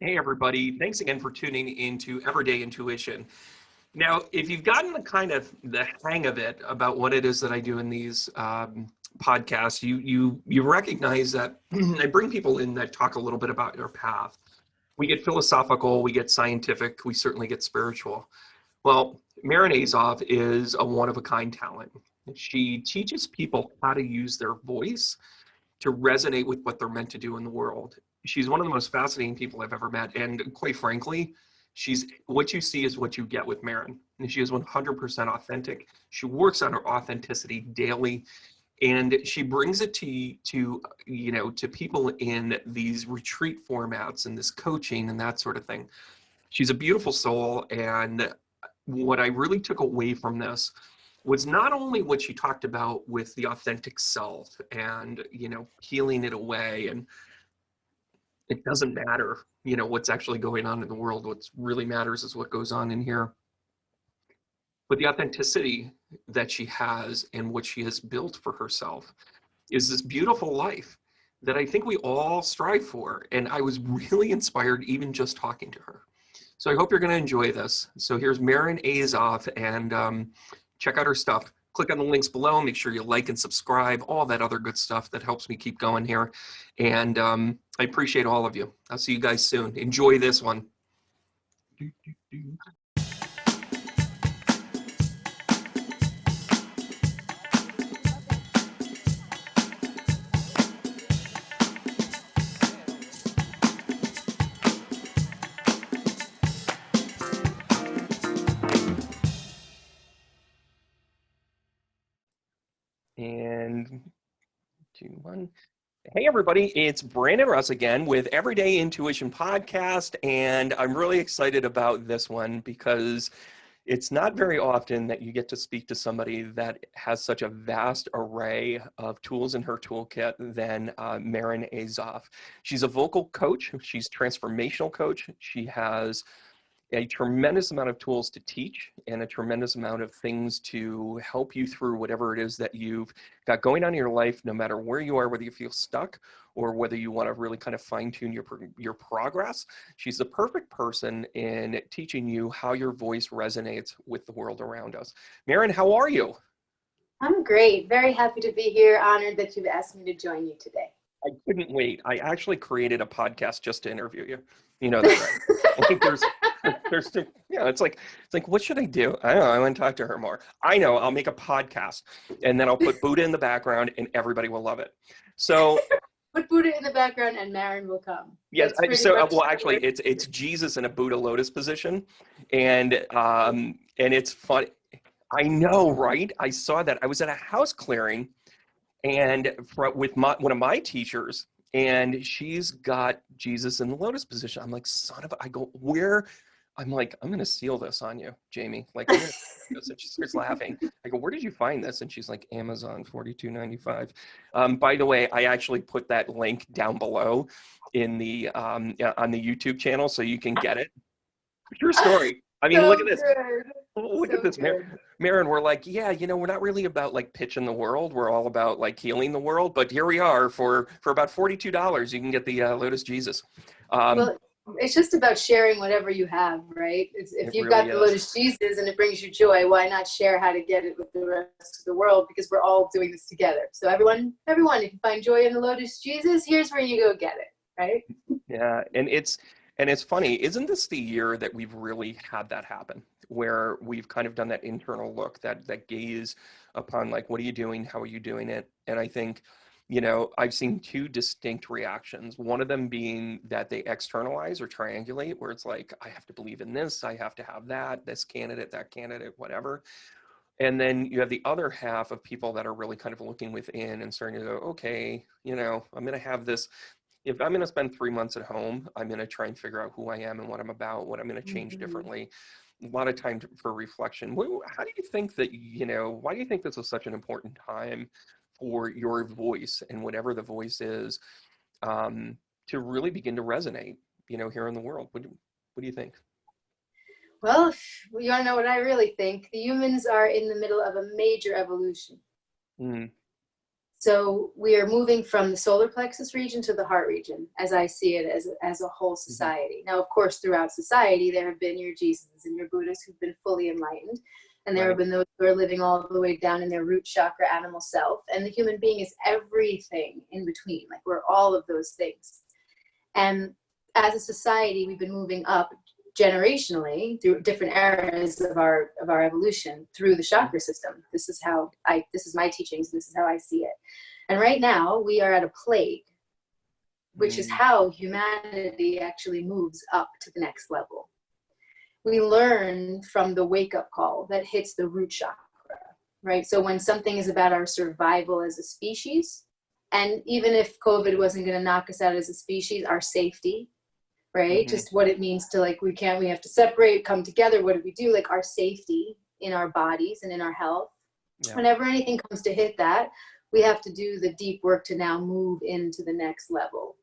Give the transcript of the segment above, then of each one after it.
Hey everybody, thanks again for tuning into Everyday Intuition. Now, if you've gotten the hang of it about what it is that I do in these podcasts, you recognize that I bring people in that talk a little bit about their path. We get philosophical, we get scientific, we certainly get spiritual. Well, Maryn Azoff is a one-of-a-kind talent. She teaches people how to use their voice to resonate with what they're meant to do in the world. She's one of the most fascinating people I've ever met. And quite frankly, she's what you see is what you get with Maryn. And she is 100% authentic. She works on her authenticity daily. And she brings it to people in these retreat formats and this coaching and that sort of thing. She's a beautiful soul. And what I really took away from this was not only what she talked about with the authentic self and, peeling it away, and it doesn't matter, what's actually going on in the world. What really matters is what goes on in here. But the authenticity that she has and what she has built for herself is this beautiful life that I think we all strive for. And I was really inspired even just talking to her. So I hope you're going to enjoy this. So here's Maryn Azoff, and check out her stuff. Click on the links below. Make sure you like and subscribe, all that other good stuff that helps me keep going here. And I appreciate all of you. I'll see you guys soon. Enjoy this one. And 2, 1. Hey everybody, it's Brandon Russ again with Everyday Intuition Podcast, and I'm really excited about this one because it's not very often that you get to speak to somebody that has such a vast array of tools in her toolkit than Maryn Azoff. She's a vocal coach, she's a transformational coach, she has a tremendous amount of tools to teach and a tremendous amount of things to help you through whatever it is that you've got going on in your life, no matter where you are, whether you feel stuck or whether you want to really kind of fine tune your progress. She's the perfect person in teaching you how your voice resonates with the world around us. Maryn, how are you? I'm great. Very happy to be here. Honored that you've asked me to join you today. I couldn't wait. I actually created a podcast just to interview you. You know that, right? Like it's like, what should I do? I don't know. I want to talk to her more. I know. I'll make a podcast and then I'll put Buddha in the background and everybody will love it. So put Buddha in the background and Maryn will come. Yes. Actually, it's Jesus in a Buddha lotus position, and it's funny. I know, right? I saw that. I was at a house clearing, and with one of my teachers, and she's got Jesus in the lotus position. I'm like, I go, where? I'm like, I'm going to seal this on you, Jamie. Like, I'm gonna this. And she starts laughing. I go, where did you find this? And she's like, Amazon, $42.95. By the way, I actually put that link down below in the on the YouTube channel so you can get it. True story. I mean, look at this. Look at this, Maryn. We're like, yeah, we're not really about like pitching the world. We're all about like healing the world. But here we are for about $42. You can get the Lotus Jesus. Well, it's just about sharing whatever you have, right? If you've got the Lotus Jesus and it brings you joy, why not share how to get it with the rest of the world? Because we're all doing this together. So everyone, if you find joy in the Lotus Jesus, here's where you go get it, right? Yeah, and it's funny. Isn't this the year that we've really had that happen? Where we've kind of done that internal look, that gaze upon like, what are you doing? How are you doing it? And I think, I've seen two distinct reactions. One of them being that they externalize or triangulate, where it's like, I have to believe in this, I have to have that, this candidate, that candidate, whatever. And then you have the other half of people that are really kind of looking within and starting to go, okay, I'm going to have this. If I'm going to spend 3 months at home, I'm going to try and figure out who I am and what I'm about, what I'm going to change differently. A lot of time for reflection. How do you think that, why do you think this is such an important time for your voice and whatever the voice is to really begin to resonate, here in the world? What do you think? Well, you want to know what I really think? The humans are in the middle of a major evolution. So we are moving from the solar plexus region to the heart region, as I see it, as a whole society. Now, of course, throughout society, there have been your Jesuses and your Buddhists who've been fully enlightened. And there have been those who are living all the way down in their root chakra animal self. And the human being is everything in between. Like, we're all of those things. And as a society, we've been moving up generationally through different eras of our evolution through the chakra system. This is my teachings. This is how I see it. And right now we are at a plague, which is how humanity actually moves up to the next level. We learn from the wake-up call that hits the root chakra, right? So when something is about our survival as a species, and even if COVID wasn't going to knock us out as a species, our safety, right? Just what it means to, like, we have to separate, come together. What do we do? Like, our safety in our bodies and in our health. Yeah. Whenever anything comes to hit that, we have to do the deep work to now move into the next level.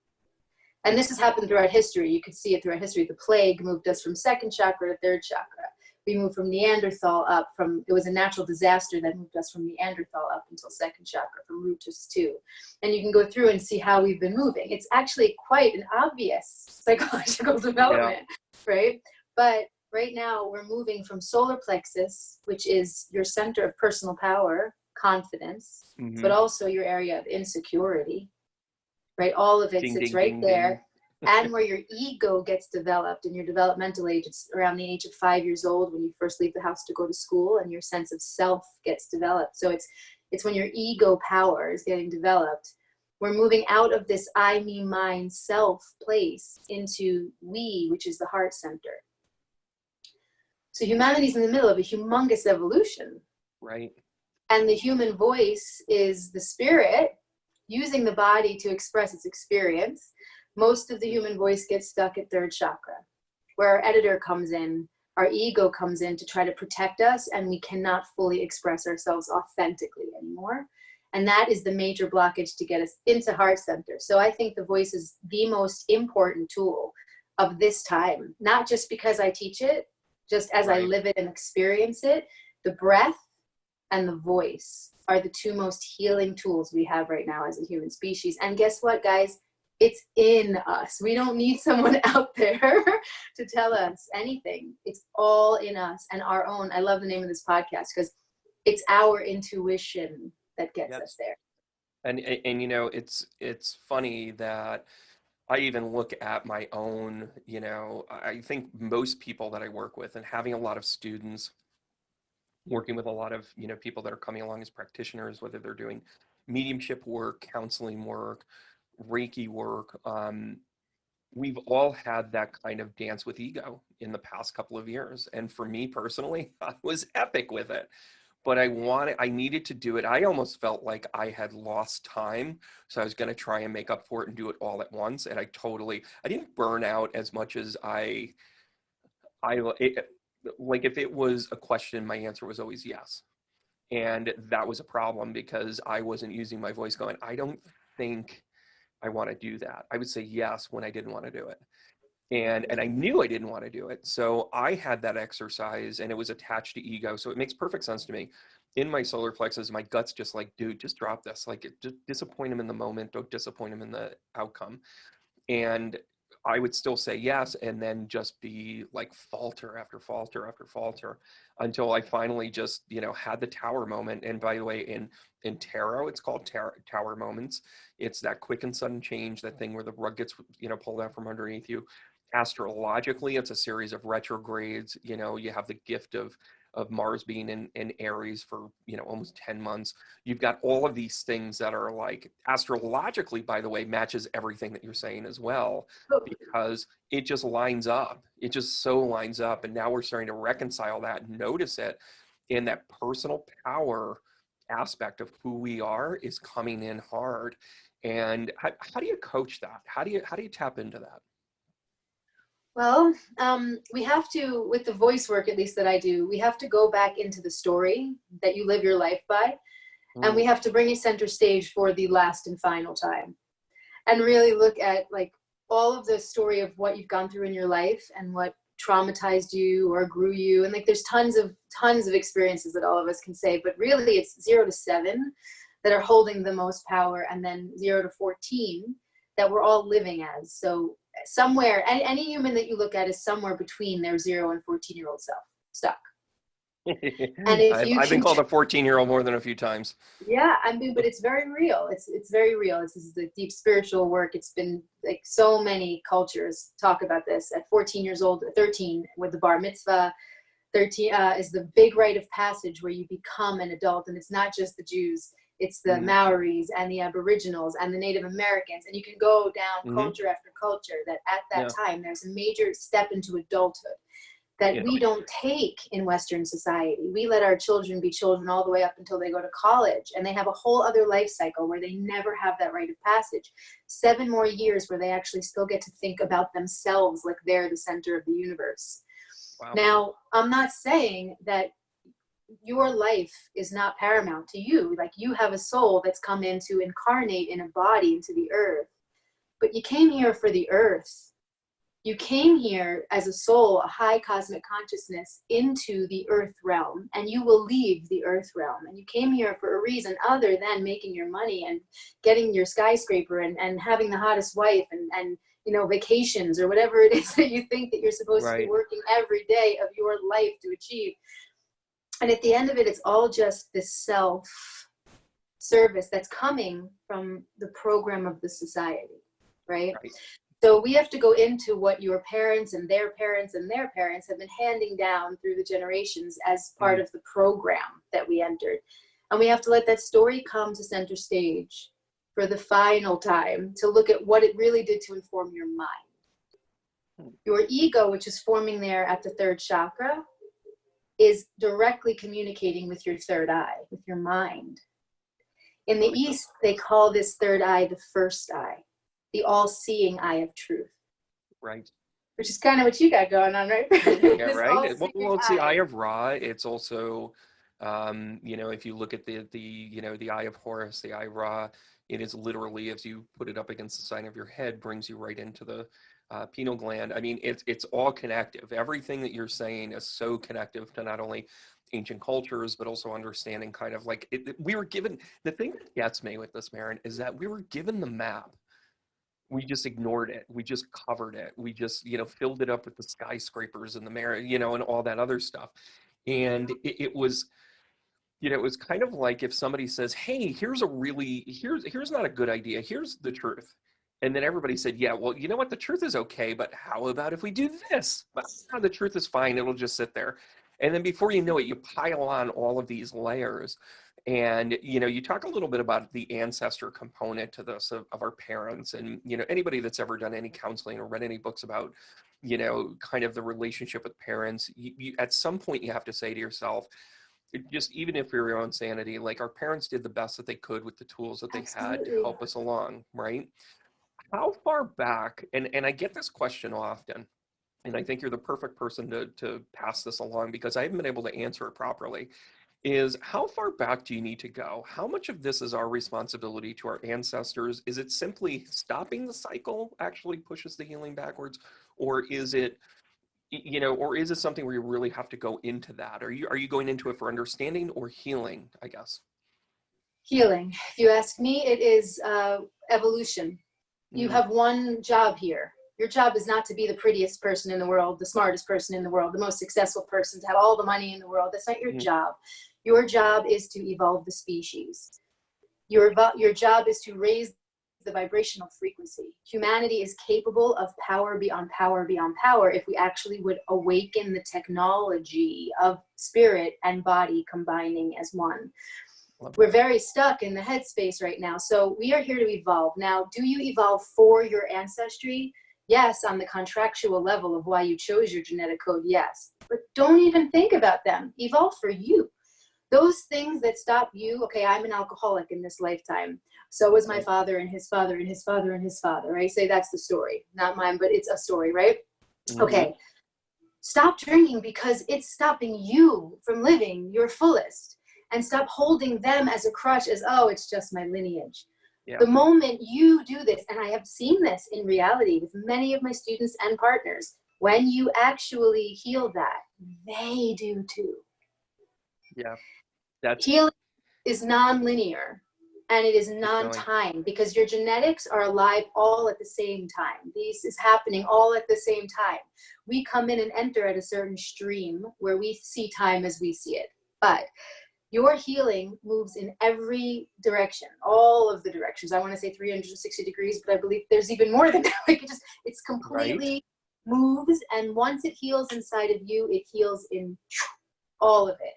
And this has happened throughout history. You could see it throughout history. The plague moved us from second chakra to third chakra. We moved from Neanderthal up it was a natural disaster that moved us from Neanderthal up until second chakra, from root to 2. And you can go through and see how we've been moving. It's actually quite an obvious psychological development, right? But right now we're moving from solar plexus, which is your center of personal power, confidence, but also your area of insecurity, right? All of it sits right there. And where your ego gets developed in your developmental age. It's around the age of 5 years old when you first leave the house to go to school, and your sense of self gets developed. So it's when your ego power is getting developed. We're moving out of this I, me, mine, self place into we, which is the heart center. So humanity's in the middle of a humongous evolution. Right. And the human voice is the spirit using the body to express its experience. Most of the human voice gets stuck at third chakra, where our editor comes in, our ego comes in to try to protect us, and we cannot fully express ourselves authentically anymore. And that is the major blockage to get us into heart center. So I think the voice is the most important tool of this time, not just because I teach it, just as I live it and experience it. The breath and the voice are the two most healing tools we have right now as a human species. And guess what, guys? It's in us. We don't need someone out there to tell us anything. It's all in us and our own. I love the name of this podcast because it's our intuition that gets us there. And you know, it's funny that I even look at my own, you know, I think most people that I work with, and having a lot of students, working with a lot of, you know, people that are coming along as practitioners, whether they're doing mediumship work, counseling work, Reiki work, we've all had that kind of dance with ego in the past couple of years. And for me personally, I was epic with it, but I needed to do it. I almost felt like I had lost time. So I was going to try and make up for it and do it all at once. And I didn't burn out as much as like if it was a question, my answer was always yes. And that was a problem because I wasn't using my voice going, I don't think I want to do that. I would say yes when I didn't want to do it. And I knew I didn't want to do it. So I had that exercise and it was attached to ego. So it makes perfect sense to me. In my solar plexus, my gut's just like, dude, just drop this. Like, just disappoint him in the moment. Don't disappoint him in the outcome. And I would still say yes, and then just be like falter after falter after falter until I finally just, you know, had the tower moment. And by the way, in tarot, it's called tower moments. It's that quick and sudden change, that thing where the rug gets, you know, pulled out from underneath you. Astrologically, it's a series of retrogrades. You know, you have the gift of Mars being in Aries for, you know, almost 10 months. You've got all of these things that are like, astrologically, by the way, matches everything that you're saying as well, because it just lines up. It just so lines up. And now we're starting to reconcile that and notice it. And that personal power aspect of who we are is coming in hard. And how do you coach that? How do you tap into that? Well, we have to, with the voice work, at least that I do, we have to go back into the story that you live your life by, and we have to bring it center stage for the last and final time, and really look at like all of the story of what you've gone through in your life and what traumatized you or grew you. And like, there's tons of experiences that all of us can say, but really it's 0 to 7. that are holding the most power, and then 0 to 14 that we're all living as. So somewhere, any human that you look at is somewhere between their 0 and 14-year-old self, stuck. And if I've been called a 14-year-old more than a few times. Yeah, I mean, but it's very real. It's very real. This is the deep spiritual work. It's been like so many cultures talk about this. At 14 years old, 13 with the bar mitzvah, 13 is the big rite of passage where you become an adult. And it's not just the Jews, it's the Maoris and the Aboriginals and the Native Americans. And you can go down culture after culture that at that time, there's a major step into adulthood that we don't take in Western society. We let our children be children all the way up until they go to college, and they have a whole other life cycle where they never have that rite of passage. 7 more years where they actually still get to think about themselves like they're the center of the universe. Wow. Now, I'm not saying that your life is not paramount to you. Like, you have a soul that's come in to incarnate in a body into the earth, but you came here for the earth. You came here as a soul, a high cosmic consciousness, into the earth realm, and you will leave the earth realm. And you came here for a reason other than making your money and getting your skyscraper and having the hottest wife and you know, vacations or whatever it is that you think that you're supposed to be working every day of your life to achieve. And at the end of it, it's all just this self-service that's coming from the program of the society, right? So we have to go into what your parents and their parents and their parents have been handing down through the generations as part of the program that we entered. And we have to let that story come to center stage for the final time to look at what it really did to inform your mind. Your ego, which is forming there at the 3rd chakra, is directly communicating with your 3rd eye, with your mind. In the East, they call this 3rd eye the 1st eye. The all-seeing eye of truth. Right. Which is kind of what you got going on, right? Yeah, right. Well, it's the eye of Ra. It's also, you know, if you look at the you know, the eye of Horus, the eye of Ra, it is literally, as you put it up against the sign of your head, brings you right into the pineal gland. I mean, it's all connective. Everything that you're saying is so connective to not only ancient cultures, but also understanding kind of like we were given, the thing that gets me with this, Maryn, is that we were given the map. We just ignored it. We just covered it. We just, you know, filled it up with the skyscrapers and the you know, and all that other stuff. And it was, you know, it was kind of like if somebody says, hey, here's not a good idea. Here's the truth. And then everybody said, yeah, well, you know what? The truth is okay, but how about if we do this? But the truth is fine. It'll just sit there. And then before you know it, you pile on all of these layers. And, you know, you talk a little bit about the ancestor component to this of our parents. And, you know, anybody that's ever done any counseling or read any books about, you know, kind of the relationship with parents, you at some point you have to say to yourself, just even if for your own sanity, like, our parents did the best that they could with the tools that they had to help us along, right? How far back, and I get this question often, and I think you're the perfect person to pass this along because I haven't been able to answer it properly, is how far back do you need to go? How much of this is our responsibility to our ancestors? Is it simply stopping the cycle actually pushes the healing backwards? Or is it, you know, or is it something where you really have to go into that? Are you going into it for understanding or healing, I guess? Healing. If you ask me, it is evolution. You have one job here. Your job is not to be the prettiest person in the world, the smartest person in the world, the most successful person, to have all the money in the world. That's not your job. Your job is to evolve the species. Your job is to raise the vibrational frequency. Humanity is capable of power beyond power beyond power if we actually would awaken the technology of spirit and body combining as one. We're very stuck in the headspace right now. So we are here to evolve. Now, do you evolve for your ancestry? Yes, on the contractual level of why you chose your genetic code, yes. But don't even think about them. Evolve for you. Those things that stop you, okay, I'm an alcoholic in this lifetime. So was my father and his father and his father and his father, right? Say that's the story. Not mine, but it's a story, right? Okay. Stop drinking because it's stopping you from living your fullest. And stop holding them as a crutch as, oh, it's just my lineage. Yeah. The moment you do this, and I have seen this in reality with many of my students and partners, when you actually heal that, they do too. Yeah. Healing is non-linear. And it is non-time, because your genetics are alive all at the same time. This is happening all at the same time. We come in and enter at a certain stream where we see time as we see it. But your healing moves in every direction, all of the directions. I want to say 360 degrees, but I believe there's even more than that. Like it's completely moves. And once it heals inside of you, it heals in all of it.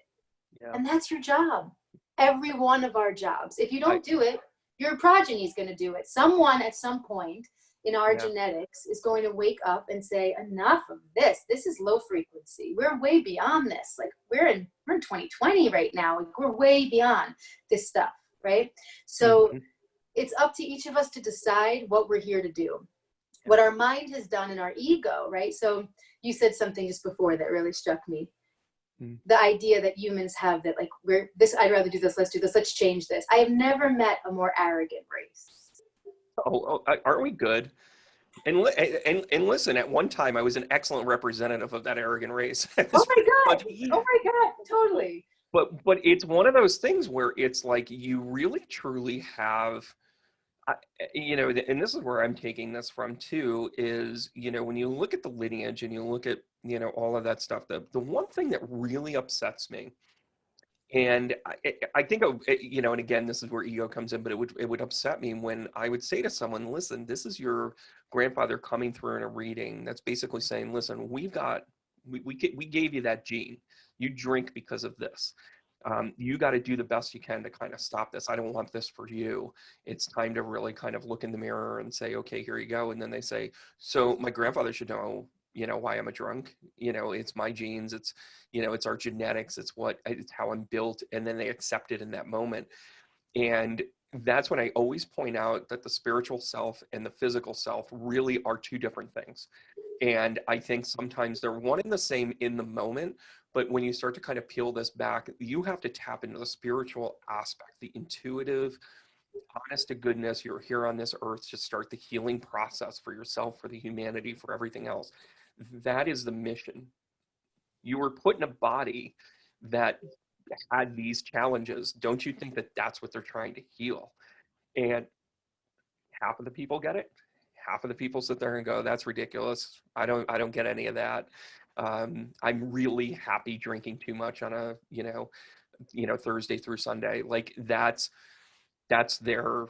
Yeah. And that's your job. Every one of our jobs. If you don't do it, your progeny is going to do it. Someone at some point in our genetics is going to wake up and say, enough of this. This is low frequency. We're way beyond this. Like we're in 2020 right now. Like, we're way beyond this stuff, right? So it's up to each of us to decide what we're here to do. What our mind has done in our ego, right? So you said something just before that really struck me. The idea that humans have that, like, we're this, I'd rather do this, let's do this, let's change this. I have never met a more arrogant race. Aren't we good? And listen, at one time I was an excellent representative of that arrogant race. Oh my God, totally. But it's one of those things where it's like you really truly have, you know, and this is where I'm taking this from too, is, you know, when you look at the lineage and you look at, you know, all of that stuff, the one thing that really upsets me, and I think, you know, and again, this is where ego comes in, but it would upset me when I would say to someone, listen, this is your grandfather coming through in a reading that's basically saying, listen, we gave you that gene. You drink because of this. You got to do the best you can to kind of stop this. I don't want this for you. It's time to really kind of look in the mirror and say, okay, here you go. And then they say, so my grandfather should know, you know, why I'm a drunk. You know, it's my genes. It's, you know, it's our genetics. It's how I'm built. And then they accept it in that moment. And that's when I always point out that the spiritual self and the physical self really are two different things. And I think sometimes they're one and the same in the moment, but when you start to kind of peel this back, you have to tap into the spiritual aspect, the intuitive, honest to goodness. You're here on this earth to start the healing process for yourself, for the humanity, for everything else. That is the mission. You were put in a body that had these challenges. Don't you think that that's what they're trying to heal? And half of the people get it. Half of the people sit there and go, that's ridiculous. I don't get any of that. I'm really happy drinking too much on a, you know, Thursday through Sunday. Like that's their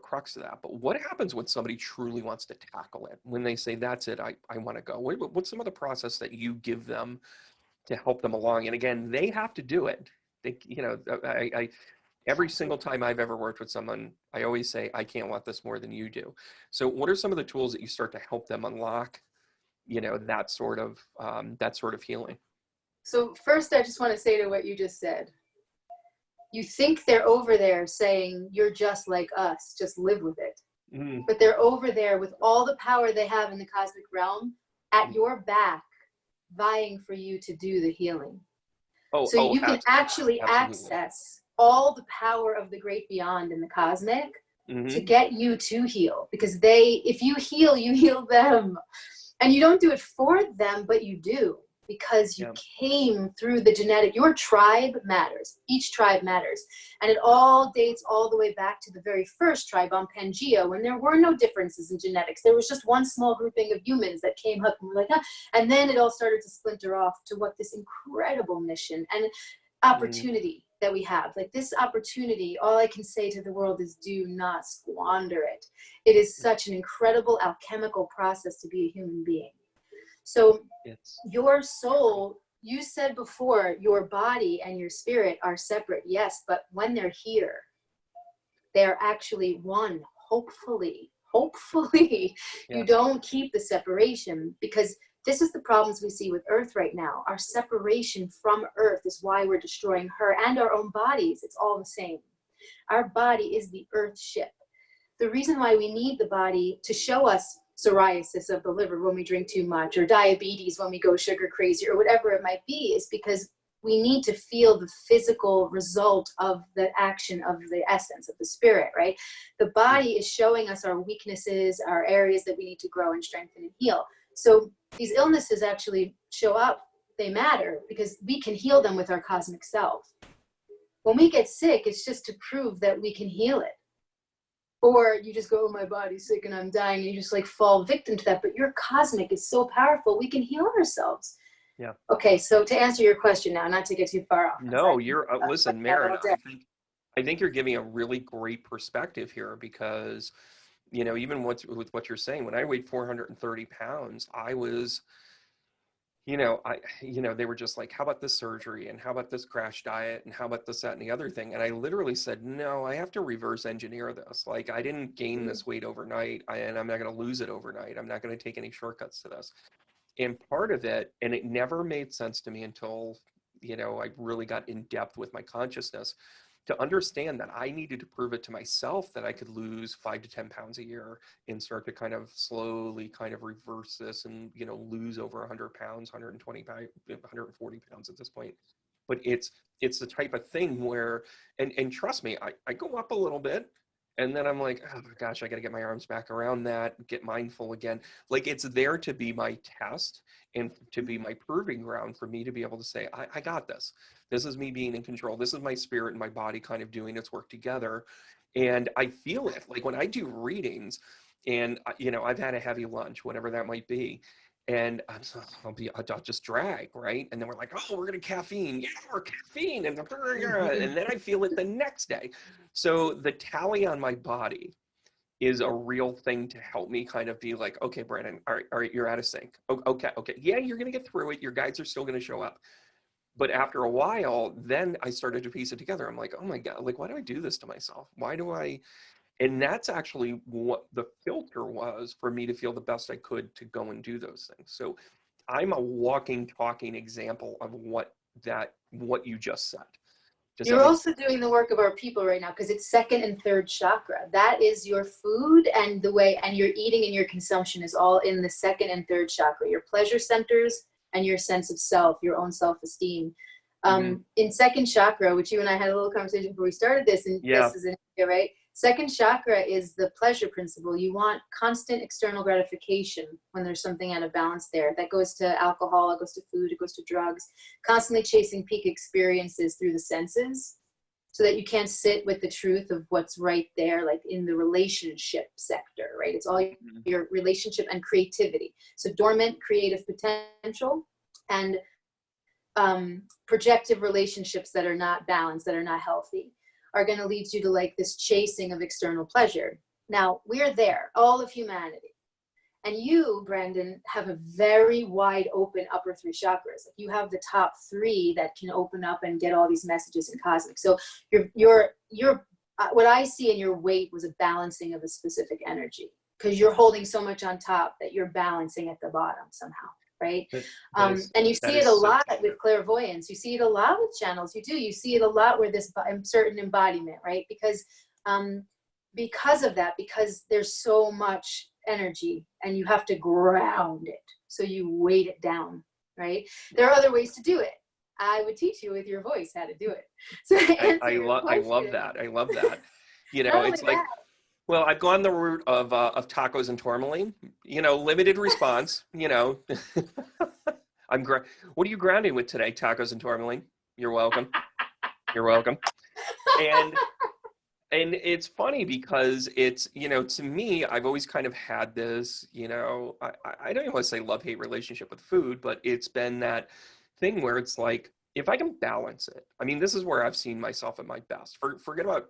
crux of that. But what happens when somebody truly wants to tackle it? When they say, that's it, I want to go. What's some of the process that you give them to help them along? And again, they have to do it. They, you know, I every single time I've ever worked with someone, I always say, I can't want this more than you do. So what are some of the tools that you start to help them unlock, you know, that sort of healing? So first, I just want to say to what you just said, you think they're over there saying, you're just like us, just live with it. But they're over there with all the power they have in the cosmic realm at your back, vying for you to do the healing. So you can actually access all the power of the great beyond in the cosmic to get you to heal. Because if you heal them. And you don't do it for them, but you do. Because you came through the genetic, your tribe matters. Each tribe matters. And it all dates all the way back to the very first tribe on Pangea, when there were no differences in genetics. There was just one small grouping of humans that came up and were like, ah. And then it all started to splinter off to what this incredible mission and opportunity that we have. Like this opportunity, all I can say to the world is do not squander it. It is such an incredible alchemical process to be a human being. So your soul, you said before, your body and your spirit are separate. Yes, but when they're here, they're actually one. Hopefully, you don't keep the separation, because this is the problems we see with Earth right now. Our separation from Earth is why we're destroying her and our own bodies. It's all the same. Our body is the Earth ship. The reason why we need the body to show us psoriasis of the liver when we drink too much, or diabetes when we go sugar crazy, or whatever it might be, is because we need to feel the physical result of the action of the essence of the spirit, right? The body is showing us our weaknesses, our areas that we need to grow and strengthen and heal. So these illnesses actually show up, they matter, because we can heal them with our cosmic self. When we get sick, it's just to prove that we can heal it. Or you just go, oh, my body's sick and I'm dying, and you just like fall victim to that. But your cosmic is so powerful, we can heal ourselves. Yeah. Okay, so to answer your question now, not to get too far off. No, you're listen, Maryn, I think you're giving a really great perspective here, because, you know, even with what you're saying, when I weighed 430 pounds, I was, you know, they were just like, how about this surgery? And how about this crash diet? And how about this, that, and the other thing? And I literally said, no, I have to reverse engineer this. Like, I didn't gain this weight overnight, and I'm not going to lose it overnight. I'm not going to take any shortcuts to this. And part of it, and it never made sense to me until, you know, I really got in depth with my consciousness, to understand that I needed to prove it to myself that I could lose 5 to 10 pounds a year and start to kind of slowly kind of reverse this and, you know, lose over 100 pounds, 125, 140 pounds at this point. But it's the type of thing where, and trust me, I go up a little bit, and then I'm like, oh my gosh, I got to get my arms back around that, get mindful again. Like, it's there to be my test and to be my proving ground for me to be able to say, I got this. This is me being in control. This is my spirit and my body kind of doing its work together. And I feel it. Like, when I do readings and, you know, I've had a heavy lunch, whatever that might be, and I'll just drag, right? And then we're like, oh, we're going to caffeine. Yeah, we're caffeine. And then I feel it the next day. So the tally on my body is a real thing to help me kind of be like, okay, Brandon, all right, you're out of sync. Okay. Yeah, you're going to get through it. Your guides are still going to show up. But after a while, then I started to piece it together. I'm like, oh my God, like, why do I do this to myself? Why do I? And that's actually what the filter was for me to feel the best I could to go and do those things. So I'm a walking, talking example of what you just said. You're also doing the work of our people right now, because it's second and third chakra. That is your food, and the way, and your eating and your consumption is all in the second and third chakra, your pleasure centers and your sense of self, your own self-esteem. In second chakra, which you and I had a little conversation before we started this, and this is in here, right? Second chakra is the pleasure principle. You want constant external gratification when there's something out of balance there. That goes to alcohol, it goes to food, it goes to drugs. Constantly chasing peak experiences through the senses, so that you can't sit with the truth of what's right there, like in the relationship sector, right? It's all your relationship and creativity. So dormant creative potential and projective relationships that are not balanced, that are not healthy, are going to lead you to like this chasing of external pleasure. Now, we're there, all of humanity. And you, Brandon, have a very wide open upper three chakras. Like, you have the top three that can open up and get all these messages in cosmic. So your what I see in your weight was a balancing of a specific energy, because you're holding so much on top that you're balancing at the bottom somehow. Right. And you see it a lot with clairvoyance. You see it a lot with channels. You see it a lot where this certain embodiment, right? Because of that, because there's so much energy and you have to ground it. So you weight it down, right? There are other ways to do it. I would teach you with your voice how to do it. So I love that. I love that. You know, it's like, well, I've gone the route of tacos and tourmaline, you know, limited response, you know. What are you grounding with today? Tacos and tourmaline. You're welcome. You're welcome. And it's funny because it's, you know, to me, I've always kind of had this, you know, I don't even want to say love-hate relationship with food, but it's been that thing where it's like, if I can balance it, I mean, this is where I've seen myself at my best. Forget about,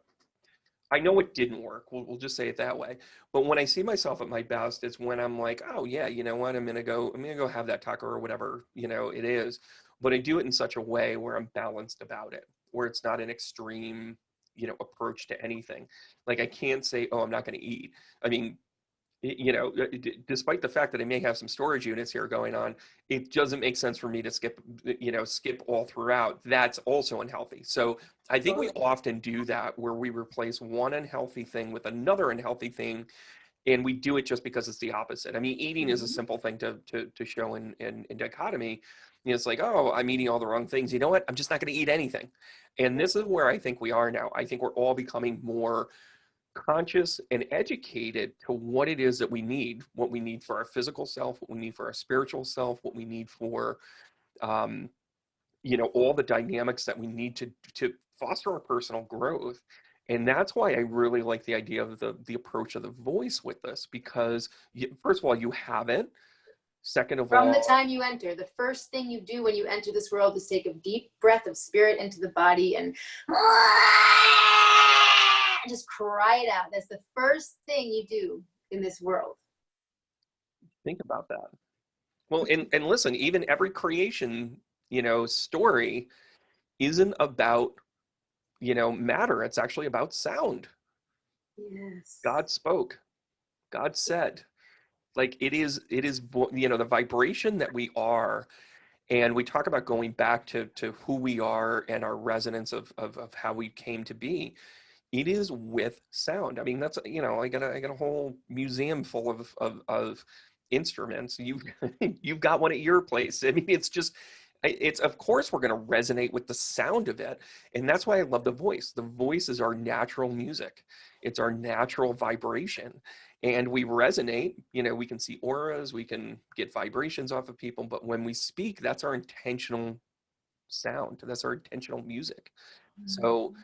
I know it didn't work. We'll just say it that way. But when I see myself at my best, it's when I'm like, oh yeah, you know what? I'm gonna go have that taco or whatever, you know, it is. But I do it in such a way where I'm balanced about it, where it's not an extreme, you know, approach to anything. Like, I can't say, oh, I'm not going to eat. I mean, you know, despite the fact that I may have some storage units here going on, it doesn't make sense for me to skip all throughout. That's also unhealthy. So I think we often do that, where we replace one unhealthy thing with another unhealthy thing, and we do it just because it's the opposite. I mean, eating is a simple thing to show in dichotomy. You know, it's like, oh, I'm eating all the wrong things. You know what? I'm just not going to eat anything. And this is where I think we are now. I think we're all becoming more conscious and educated to what it is that we need, what we need for our physical self, what we need for our spiritual self, what we need for all the dynamics that we need to foster our personal growth. And that's why I really like the idea of the approach of the voice with this, because first of all, you have it. Second of all, from the time you enter, the first thing you do when you enter this world is take a deep breath of spirit into the body and just cry it out. That's the first thing you do in this world. think about that. Well, and listen, even every creation, story isn't about, matter. It's actually about sound. Yes. God spoke. God said. Like it is, the vibration that we are. And we talk about going back to who we are and our resonance of how we came to be. It is with sound. I mean, that's, I got a whole museum full of instruments. You've got one at your place. I mean, it's of course we're going to resonate with the sound of it. And that's why I love the voice. The voice is our natural music. It's our natural vibration. And we resonate, we can see auras, we can get vibrations off of people, but when we speak, that's our intentional sound. That's our intentional music. So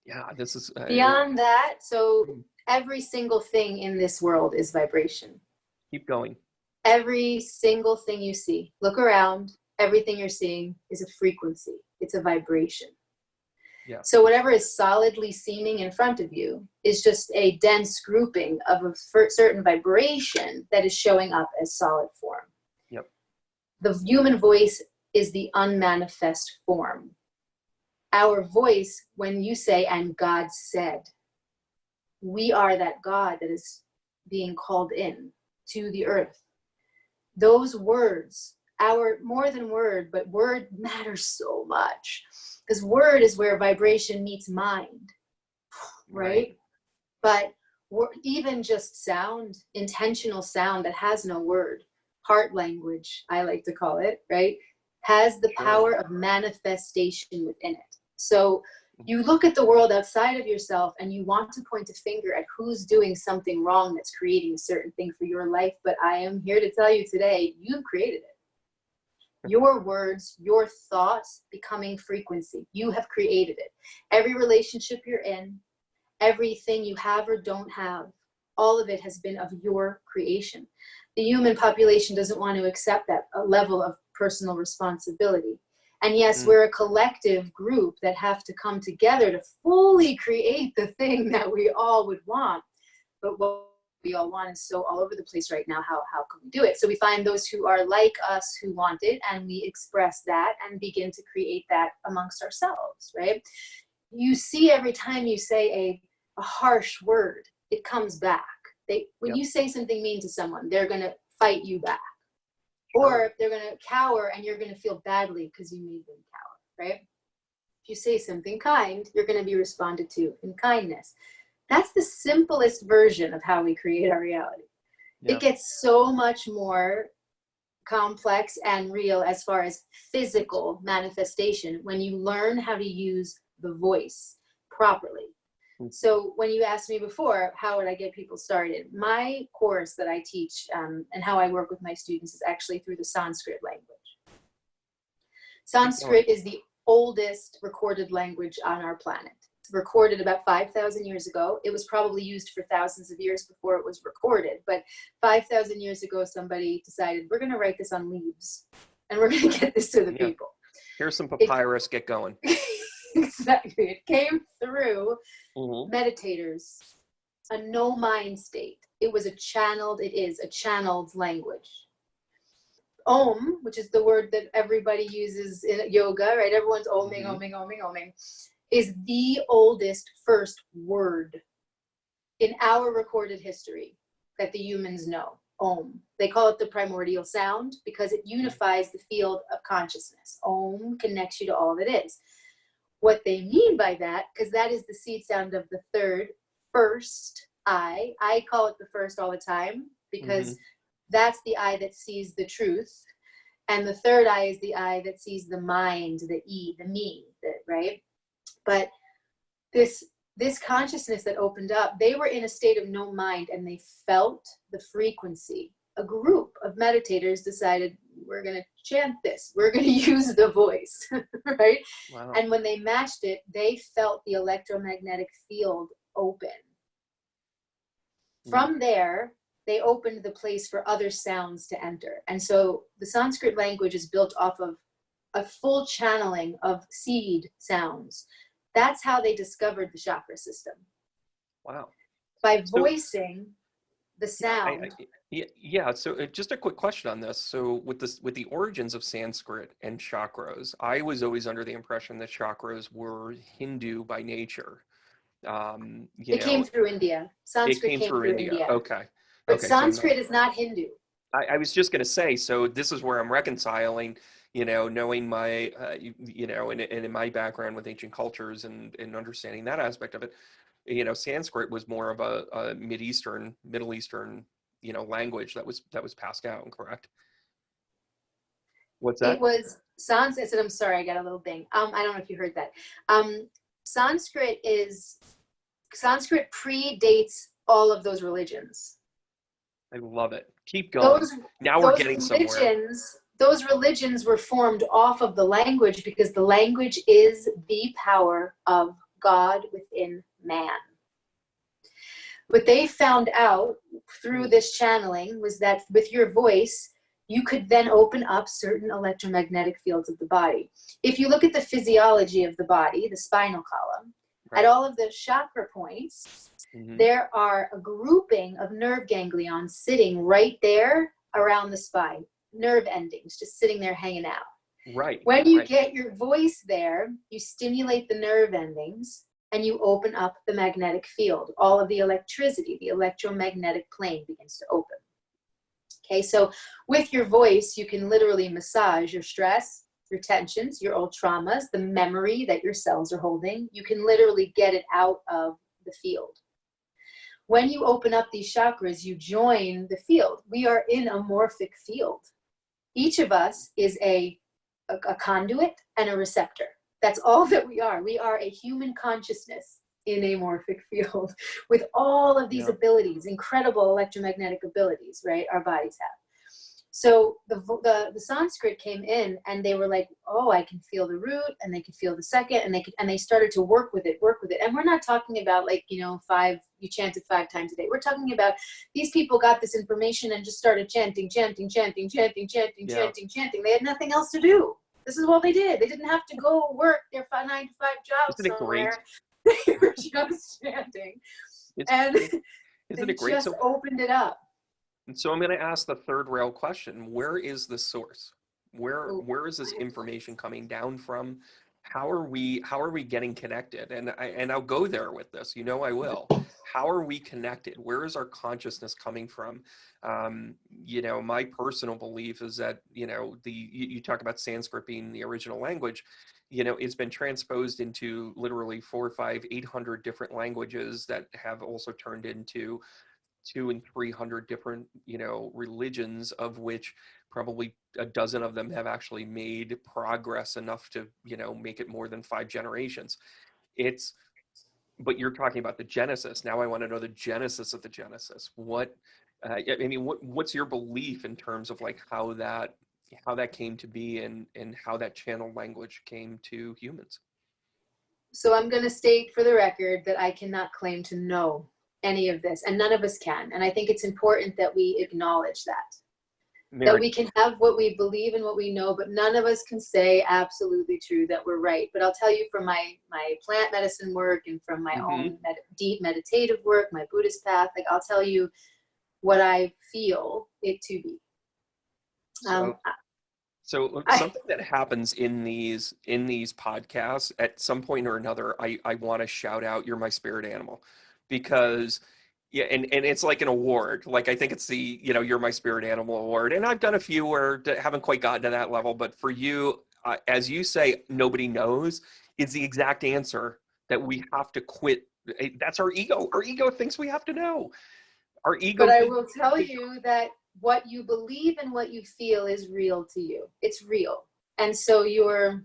yeah, this is beyond that. So every single thing in this world is vibration. Keep going. Every single thing you see, look around, everything you're seeing is a frequency. It's a vibration. Yeah. So whatever is solidly seeming in front of you is just a dense grouping of a certain vibration that is showing up as solid form. Yep. The human voice is the unmanifest form. Our voice, when you say, and God said, we are that God that is being called in to the earth. Those words, our more than word, but word matters so much. Because word is where vibration meets mind, right? But even just sound, intentional sound that has no word, heart language, I like to call it, right? Has the power of manifestation within it. So you look at the world outside of yourself and you want to point a finger at who's doing something wrong that's creating a certain thing for your life. But I am here to tell you today, you've created it. Your words, your thoughts becoming frequency. You have created it. Every relationship you're in, everything you have or don't have, all of it has been of your creation. The human population doesn't want to accept that level of personal responsibility. And yes, we're a collective group that have to come together to fully create the thing that we all would want. But what we all want is so all over the place right now. How can we do it? So we find those who are like us who want it, and we express that and begin to create that amongst ourselves, right? You see, every time you say a harsh word, it comes back. When you say something mean to someone, they're going to fight you back. Or they're going to cower and you're going to feel badly because you made them cower, right? If you say something kind, you're going to be responded to in kindness. That's the simplest version of how we create our reality. Yeah. It gets so much more complex and real as far as physical manifestation when you learn how to use the voice properly. So when you asked me before, how would I get people started? My course that I teach and how I work with my students is actually through the Sanskrit language. Sanskrit is the oldest recorded language on our planet. It's recorded about 5,000 years ago. It was probably used for thousands of years before it was recorded. But 5,000 years ago, somebody decided, we're going to write this on leaves and we're going to get this to the people. Here's some papyrus, get going. Exactly. It came through meditators, a no mind state. It is a channeled language. Om, which is the word that everybody uses in yoga, right? Everyone's oming, oming, is the oldest first word in our recorded history that the humans know. Om. They call it the primordial sound because it unifies the field of consciousness. Om connects you to all that is. What they mean by that, because that is the seed sound of the first eye. I call it the first all the time because that's the eye that sees the truth. And the third eye is the eye that sees the mind, the me, right? But this consciousness that opened up, they were in a state of no mind and they felt the frequency. A group of meditators decided, we're going to chant this. We're going to use the voice, right? Wow. And when they matched it, they felt the electromagnetic field open. From there, they opened the place for other sounds to enter. And so the Sanskrit language is built off of a full channeling of seed sounds. That's how they discovered the chakra system. Wow. By voicing the sound. Yeah. So just a quick question on this. So with the origins of Sanskrit and chakras, I was always under the impression that chakras were Hindu by nature. It came through India. Sanskrit came through India. Okay. But Sanskrit is not Hindu. I was just going to say, so this is where I'm reconciling, knowing my, and in my background with ancient cultures and understanding that aspect of it, Sanskrit was more of a Middle Eastern, language that was passed down, correct? What's that? It was Sanskrit. I'm sorry, I got a little thing. I don't know if you heard that. Sanskrit predates all of those religions. I love it. Keep going. Now we're getting somewhere. Those religions were formed off of the language because the language is the power of God within man. What they found out through this channeling was that with your voice, you could then open up certain electromagnetic fields of the body. If you look at the physiology of the body, the spinal column, at all of the chakra points, there are a grouping of nerve ganglions sitting right there around the spine, nerve endings, just sitting there hanging out. Right. When you get your voice there, you stimulate the nerve endings and you open up the magnetic field. All of the electricity, the electromagnetic plane begins to open. Okay, so with your voice, you can literally massage your stress, your tensions, your old traumas, the memory that your cells are holding. You can literally get it out of the field. When you open up these chakras, you join the field. We are in a morphic field. Each of us is a conduit and a receptor. That's all that we are. We are a human consciousness in a morphic field with all of these abilities, incredible electromagnetic abilities, right? Our bodies have. So the Sanskrit came in and they were like, oh, I can feel the root, and they could feel the second, and they started to work with it. And we're not talking about like, you chanted 5 times a day. We're talking about these people got this information and just started chanting. They had nothing else to do. This is what they did. They didn't have to go work their 9 to 5 jobs somewhere. They were just chanting. They just opened it up. And so I'm going to ask the third rail question. Where is the source? Where is this information coming down from? How are we getting connected? And I'll go there with this. I will. How are we connected? Where is our consciousness coming from? My personal belief is that, you talk about Sanskrit being the original language, it's been transposed into literally 400, 500, 800 different languages that have also turned into 200 and 300 different, religions, of which probably a dozen of them have actually made progress enough to, make it more than 5 generations. But you're talking about the genesis. Now I want to know the genesis of the genesis. What's your belief in terms of like how that came to be and how that channeled language came to humans? So I'm going to state for the record that I cannot claim to know any of this, and none of us can. And I think it's important that we acknowledge that. Maryn, that we can have what we believe and what we know, but none of us can say absolutely true that we're right. But I'll tell you from my plant medicine work and from my own deep meditative work, my Buddhist path, like I'll tell you what I feel it to be. So something that happens in these podcasts at some point or another, I want to shout out, you're my spirit animal, because and it's like an award. Like I think it's the, you're my spirit animal award. And I've done a few where haven't quite gotten to that level, but for you, as you say, nobody knows is the exact answer that we have to quit. That's our ego. Our ego thinks we have to know. Our ego. But I will tell you that what you believe and what you feel is real to you. It's real. And so your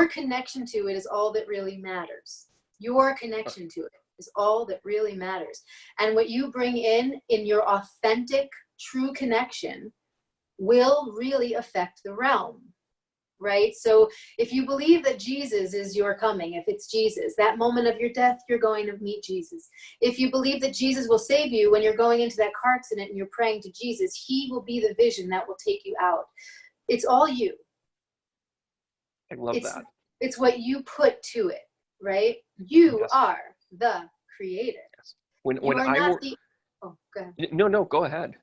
connection to it is all that really matters. Your connection to it is all that really matters. And what you bring in your authentic, true connection will really affect the realm, right? So if you believe that Jesus is your coming, if it's Jesus, that moment of your death, you're going to meet Jesus. If you believe that Jesus will save you when you're going into that car accident and you're praying to Jesus, he will be the vision that will take you out. It's all you. I love that. It's what you put to it, right? You are the creator. Yes. When you are I not the, oh, go ahead. No, go ahead.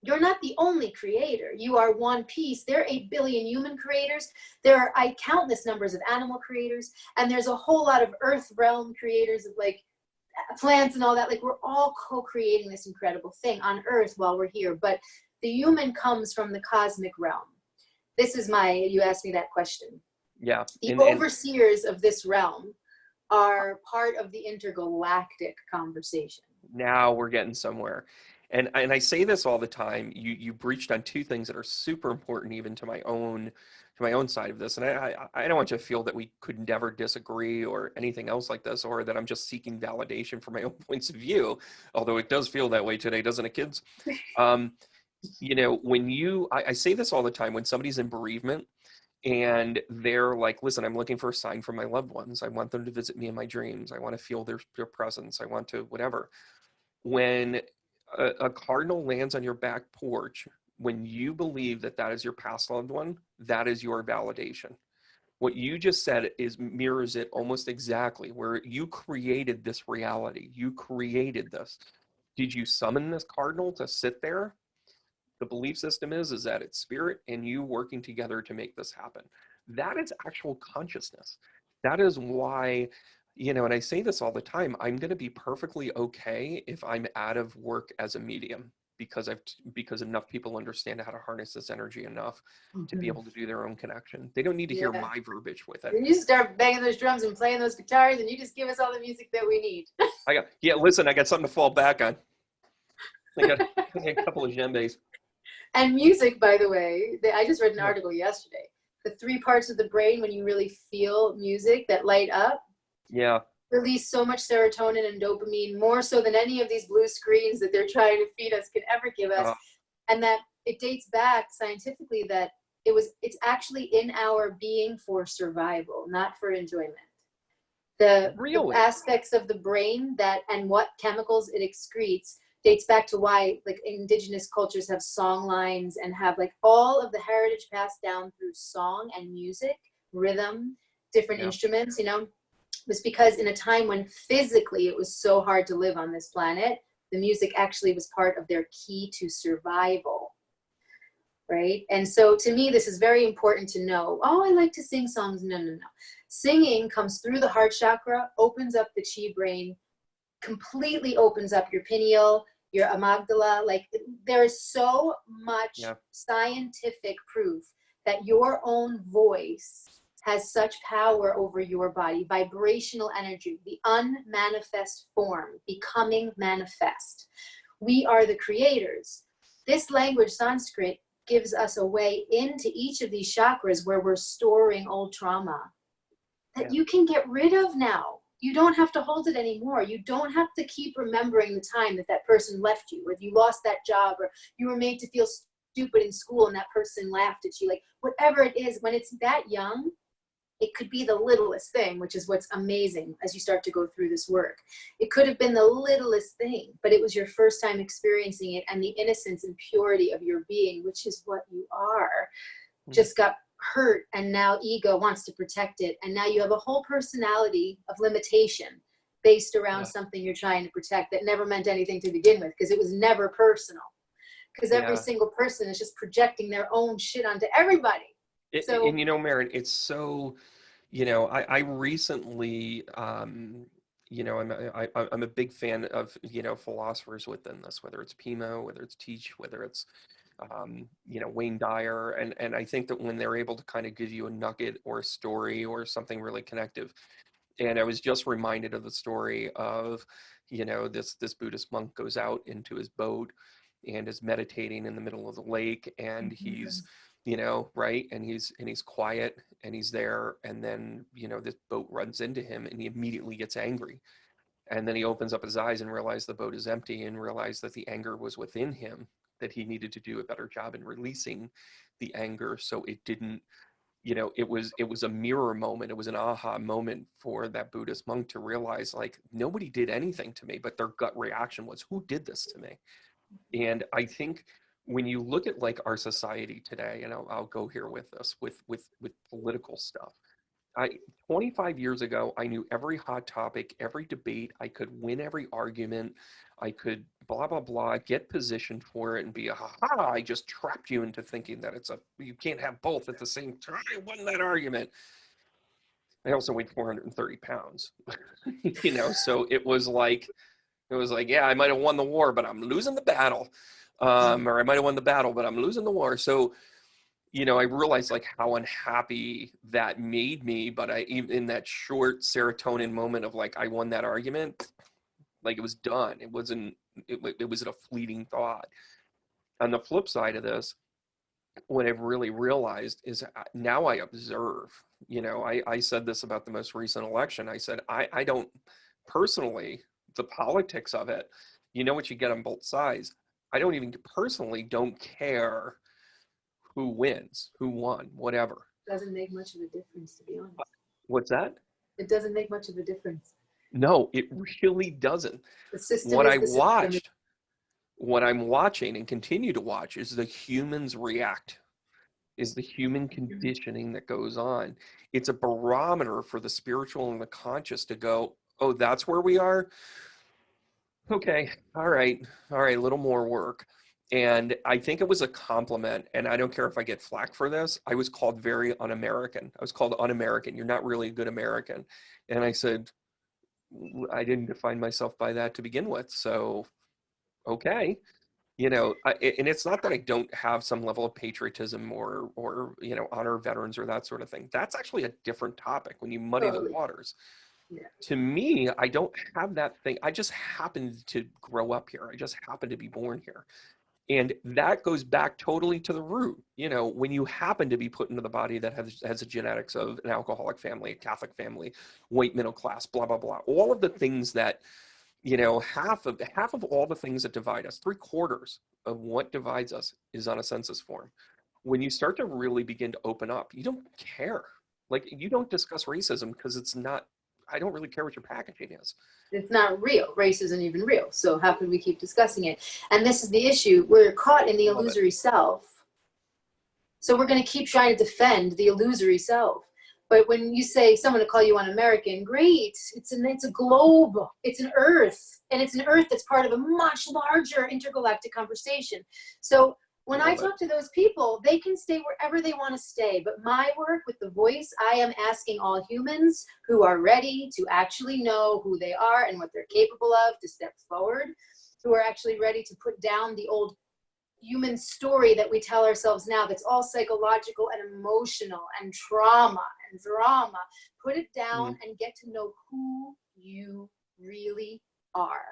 You're not the only creator. You are one piece. There are 8 billion human creators. There are countless numbers of animal creators. And there's a whole lot of earth realm creators of like plants and all that. Like we're all co-creating this incredible thing on earth while we're here. But the human comes from the cosmic realm. This is you asked me that question. Yeah. The overseers of this realm are part of the intergalactic conversation. Now we're getting somewhere. And I say this all the time. You breached on 2 things that are super important, even to my own side of this. And I don't want you to feel that we could never disagree or anything else like this, or that I'm just seeking validation for my own points of view. Although it does feel that way today, doesn't it, kids? You know, when I say this all the time, when somebody's in bereavement and they're like, listen, I'm looking for a sign from my loved ones. I want them to visit me in my dreams. I want to feel their presence. I want to whatever. When a cardinal lands on your back porch, when you believe that that is your past loved one, that is your validation. What you just said mirrors it almost exactly, where you created this reality. You created this. Did you summon this cardinal to sit there? The belief system is that it's spirit and you working together to make this happen. That is actual consciousness. That is why, you know, and I say this all the time, I'm going to be perfectly okay if I'm out of work as a medium, because enough people understand how to harness this energy enough to be able to do their own connection. They don't need to hear my verbiage with it. And you start banging those drums and playing those guitars, and you just give us all the music that we need. Listen, I got something to fall back on. I got a couple of djembes. And music, by the way, I just read an article yesterday. The 3 parts of the brain when you really feel music that light up. Yeah. Release so much serotonin and dopamine, more so than any of these blue screens that they're trying to feed us could ever give us. And that it dates back scientifically that it's actually in our being for survival, not for enjoyment. The aspects of the brain and what chemicals it excretes dates back to why like indigenous cultures have song lines and have like all of the heritage passed down through song and music, rhythm, different instruments, you know, was because in a time when physically it was so hard to live on this planet, the music actually was part of their key to survival, right? And so to me, this is very important to know. Oh, I like to sing songs. No. Singing comes through the heart chakra, opens up the chi brain, completely opens up your pineal, your amygdala. Like there is so much scientific proof that your own voice has such power over your body, vibrational energy, the unmanifest form, becoming manifest. We are the creators. This language, Sanskrit, gives us a way into each of these chakras where we're storing old trauma that you can get rid of now. You don't have to hold it anymore. You don't have to keep remembering the time that person left you, or you lost that job, or you were made to feel stupid in school and that person laughed at you. Like whatever it is, when it's that young, it could be the littlest thing, which is what's amazing as you start to go through this work. It could have been the littlest thing, but it was your first time experiencing it, and the innocence and purity of your being, which is what you are, just got hurt, and now ego wants to protect it, and now you have a whole personality of limitation based around something you're trying to protect that never meant anything to begin with, because it was never personal, because every single person is just projecting their own shit onto everybody. And you know, Maryn, it's so, you know, I recently, you know, I'm a big fan of, you know, philosophers within this, whether it's Pimo, whether it's Teach, whether it's you know, Wayne Dyer, and I think that when they're able to kind of give you a nugget or a story or something really connective. And I was just reminded of the story of, you know, this Buddhist monk goes out into his boat and is meditating in the middle of the lake, and he's, you know, right, and he's quiet and he's there, and then, you know, this boat runs into him and he immediately gets angry. And then he opens up his eyes and realizes the boat is empty, and realizes that the anger was within him that he needed to do a better job in releasing the anger, so it didn't, it was a mirror moment. It was an aha moment for that Buddhist monk to realize, like, nobody did anything to me, but their gut reaction was, who did this to me? And I think when you look at like our society today, and I'll go here with this, with political stuff. 25 years ago, I knew every hot topic, every debate. I could win every argument. I could blah, blah, blah, get positioned for it and be I just trapped you into thinking that you can't have both at the same time. I won that argument. I also weighed 430 pounds, so it was like, yeah, I might have won the war, but I'm losing the battle. Or I might have won the battle, but I'm losing the war. So, I realized like how unhappy that made me, but in that short serotonin moment of like, I won that argument, like it was done. It was a fleeting thought. On the flip side of this, what I've really realized is now I observe, I said this about the most recent election. I said, I don't personally, the politics of it, what you get on both sides. I don't even personally don't care who wins, who won, whatever. Doesn't make much of a difference, to be honest. What's that? It doesn't make much of a difference. No, it really doesn't. The system What is I the system. watched, what I'm watching and continue to watch is the humans react, is the human conditioning that goes on. It's a barometer for the spiritual and the conscious to go, oh, that's where we are? Okay, all right, a little more work. And I think it was a compliment, and I don't care if I get flack for this. I was called very un-American. I was called un-American. You're not really a good American. And I said, I didn't define myself by that to begin with. So, okay. And it's not that I don't have some level of patriotism or honor veterans or that sort of thing. That's actually a different topic when you muddy the waters. Yeah. To me, I don't have that thing. I just happened to grow up here. I just happened to be born here. And that goes back totally to the root. When you happen to be put into the body that has the genetics of an alcoholic family, a Catholic family, white middle class, blah, blah, blah, all of the things that, half of all the things that divide us, 3/4 of what divides us is on a census form. When you start to really begin to open up, you don't care. Like, you don't discuss racism because it's not, I don't really care what your packaging is. It's not real. Race isn't even real. So how can we keep discussing it? And this is the issue. We're caught in the illusory self. So we're going to keep trying to defend the illusory self. But when you say someone to call you un-American, great. It's a globe. It's an earth. And it's an earth that's part of a much larger intergalactic conversation. So when I talk to those people, they can stay wherever they want to stay. But my work with the voice, I am asking all humans who are ready to actually know who they are and what they're capable of to step forward, who are actually ready to put down the old human story that we tell ourselves now that's all psychological and emotional and trauma and drama. Put it down and get to know who you really are.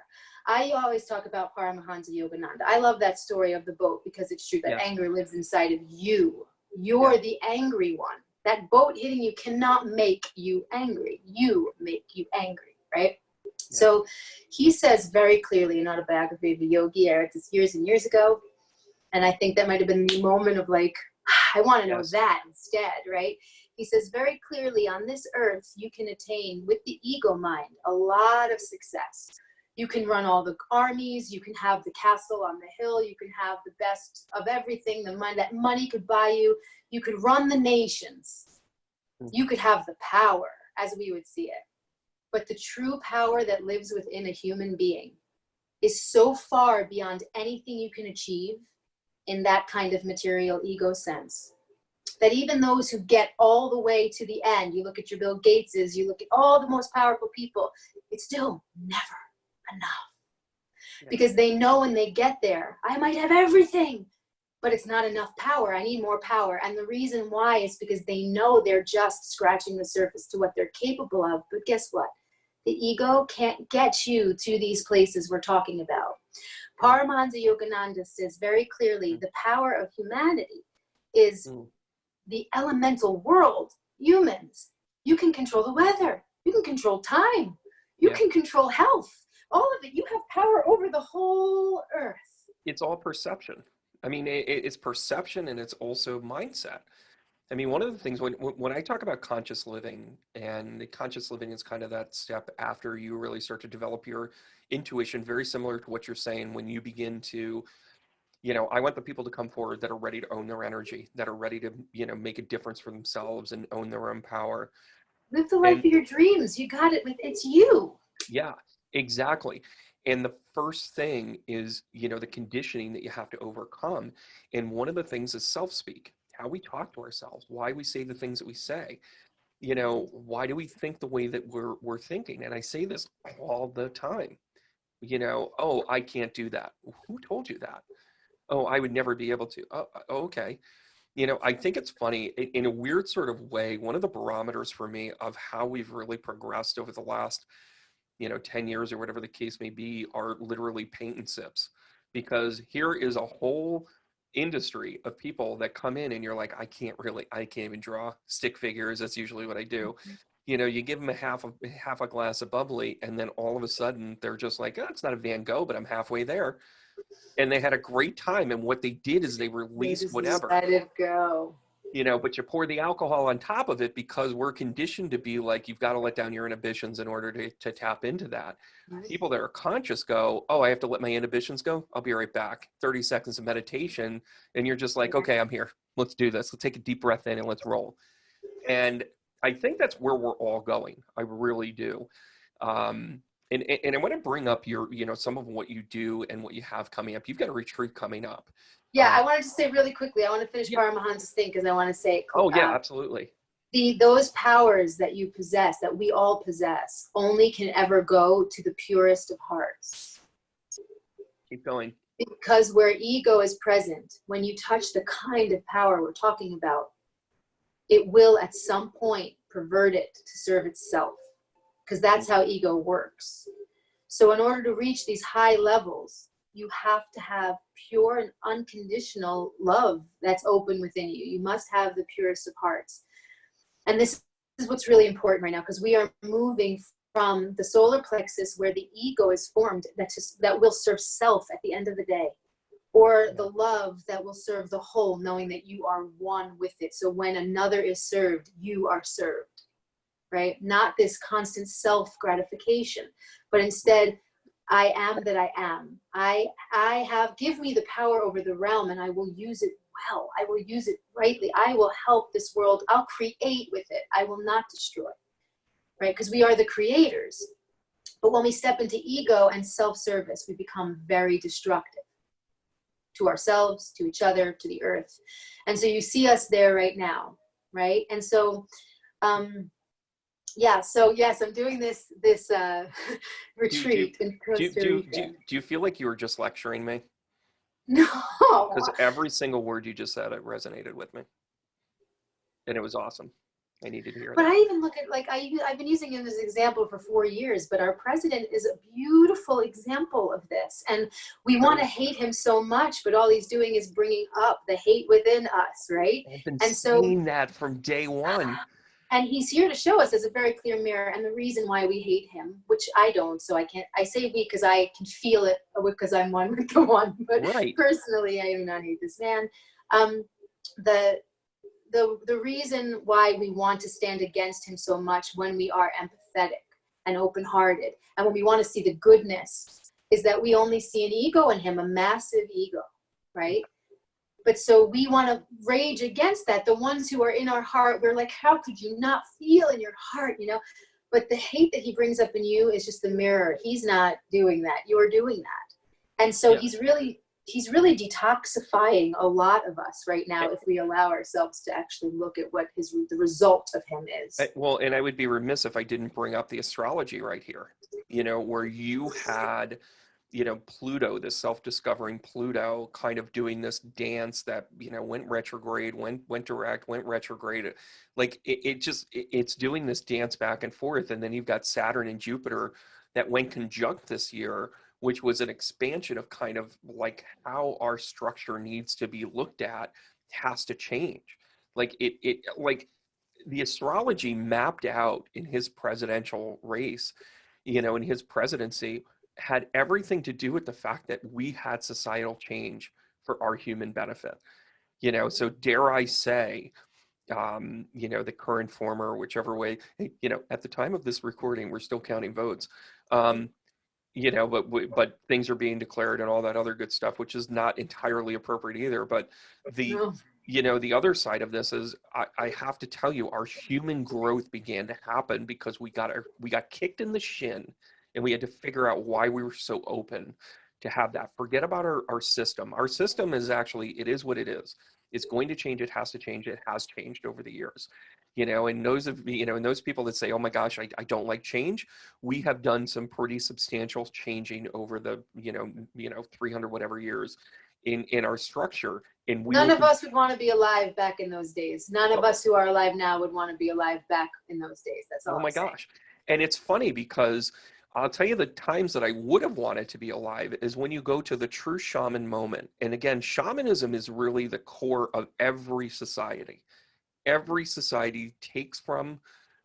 I always talk about Paramahansa Yogananda. I love that story of the boat because it's true that anger lives inside of you. You're the angry one. That boat hitting you cannot make you angry. You make you angry, right? Yeah. So he says very clearly in Autobiography of a Yogi, I read this years and years ago, and I think that might have been the moment of like, I want to know that instead, right? He says very clearly, on this earth, you can attain with the ego mind a lot of success. You can run all the armies, you can have the castle on the hill, you can have the best of everything, the money that money could buy you. You could run the nations. You could have the power, as we would see it. But the true power that lives within a human being is so far beyond anything you can achieve in that kind of material ego sense, that even those who get all the way to the end, you look at your Bill Gateses, you look at all the most powerful people, it's still never enough. Because they know when they get there, I might have everything, but it's not enough power. I need more power. And the reason why is because they know they're just scratching the surface to what they're capable of. But guess what? The ego can't get you to these places we're talking about. Paramahansa Yogananda says very clearly, the power of humanity is the elemental world, humans. You can control the weather. You can control time. You can control health. All of it. You have power over the whole earth. It's all perception. I mean, it's perception and it's also mindset. I mean, one of the things when I talk about conscious living, and the conscious living is kind of that step after you really start to develop your intuition, very similar to what you're saying when you begin to, I want the people to come forward that are ready to own their energy, that are ready to, make a difference for themselves and own their own power. Live the life of your dreams. You got it. It's you. Yeah, exactly. And the first thing is, the conditioning that you have to overcome. And one of the things is self-speak, how we talk to ourselves, why we say the things that we say. Why do we think the way that we're thinking? And I say this all the time. Oh, I can't do that. Who told you that? Oh, I would never be able to. Oh, okay. I think it's funny in a weird sort of way. One of the barometers for me of how we've really progressed over the last 10 years or whatever the case may be, are literally paint and sips. Because here is a whole industry of people that come in and you're like, I can't even draw stick figures. That's usually what I do. You give them a half a glass of bubbly, and then all of a sudden they're just like, oh, it's not a Van Gogh, but I'm halfway there. And they had a great time. And what they did is they released whatever. Let it go. But you pour the alcohol on top of it because we're conditioned to be like, you've got to let down your inhibitions in order to tap into that. Right. People that are conscious go, oh, I have to let my inhibitions go. I'll be right back. 30 seconds of meditation. And you're just like, okay, I'm here. Let's do this. Let's take a deep breath in and let's roll. And I think that's where we're all going. I really do. And I want to bring up your, some of what you do and what you have coming up. You've got a retreat coming up. Yeah, I wanted to say really quickly, I want to finish Paramahansa's thing because I want to say, oh yeah, absolutely. Those powers that you possess, that we all possess, only can ever go to the purest of hearts. Keep going. Because where ego is present, when you touch the kind of power we're talking about, it will at some point pervert it to serve itself, because that's how ego works. So in order to reach these high levels, you have to have pure and unconditional love that's open within you. You must have the purest of hearts. And this is what's really important right now, because we are moving from the solar plexus where the ego is formed, that will serve self at the end of the day, or the love that will serve the whole, knowing that you are one with it. So when another is served, you are served, right? Not this constant self-gratification, but instead, I am that I am. Give me the power over the realm, and I will use it well. I will use it rightly. I will help this world. I'll create with it. I will not destroy, right? Because we are the creators. But when we step into ego and self-service, we become very destructive to ourselves, to each other, to the earth. And so you see us there right now, right? And so, so yes, I'm doing this retreat in Costa Rica. Do you feel like you were just lecturing me? No. Because every single word you just said, it resonated with me. And it was awesome. I needed to hear that. But I even look at, I've been using him as an example for 4 years, but our president is a beautiful example of this. And we want to hate him so much, but all he's doing is bringing up the hate within us, right? I've been seeing that from day one. And he's here to show us as a very clear mirror, and the reason why we hate him, which I don't, so I say we because I can feel it, because I'm one with the one, but personally, I do not hate this man. The reason why we want to stand against him so much when we are empathetic and open-hearted, and when we want to see the goodness, is that we only see an ego in him, a massive ego, right? But so we want to rage against that. The ones who are in our heart, we're like, how could you not feel in your heart, But the hate that he brings up in you is just the mirror. He's not doing that. You're doing that. And so he's really detoxifying a lot of us right now if we allow ourselves to actually look at what the result of him is. Well, and I would be remiss if I didn't bring up the astrology right here, where you had Pluto, this self-discovering Pluto, kind of doing this dance that, went retrograde, went direct, went retrograde. Like it's doing this dance back and forth. And then you've got Saturn and Jupiter that went conjunct this year, which was an expansion of kind of like how our structure needs to be looked at has to change. Like like the astrology mapped out in his presidential race, in his presidency, had everything to do with the fact that we had societal change for our human benefit. You know, so dare I say, you know, the current former, whichever way, you know, at the time of this recording, we're still counting votes. You know, but things are being declared and all that other good stuff, which is not entirely appropriate either. But the, No. you know, the other side of this is I have to tell you, our human growth began to happen because we got kicked in the shin, and we had to figure out why we were so open to have that. Forget about our system. Our system is actually, it is what it is. It's going to change. It has to change. It has changed over the years. You know, and those of you know, and those people that say, oh my gosh, I don't like change, we have done some pretty substantial changing over the, you know, 300 whatever years in our structure. And we None of us would want to be alive back in those days. None of Oh. us who are alive now would want to be alive back in those days. That's all Oh I'm my saying. gosh. And it's funny because I'll tell you, the times that I would have wanted to be alive is when you go to the true shaman moment. And again, shamanism is really the core of every society. Every society takes from,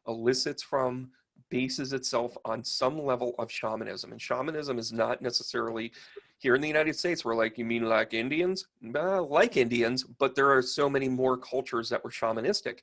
elicits from, bases itself on some level of shamanism. And shamanism is not necessarily, here in the United States, we're like, you mean like Indians? Like Indians, but there are so many more cultures that were shamanistic.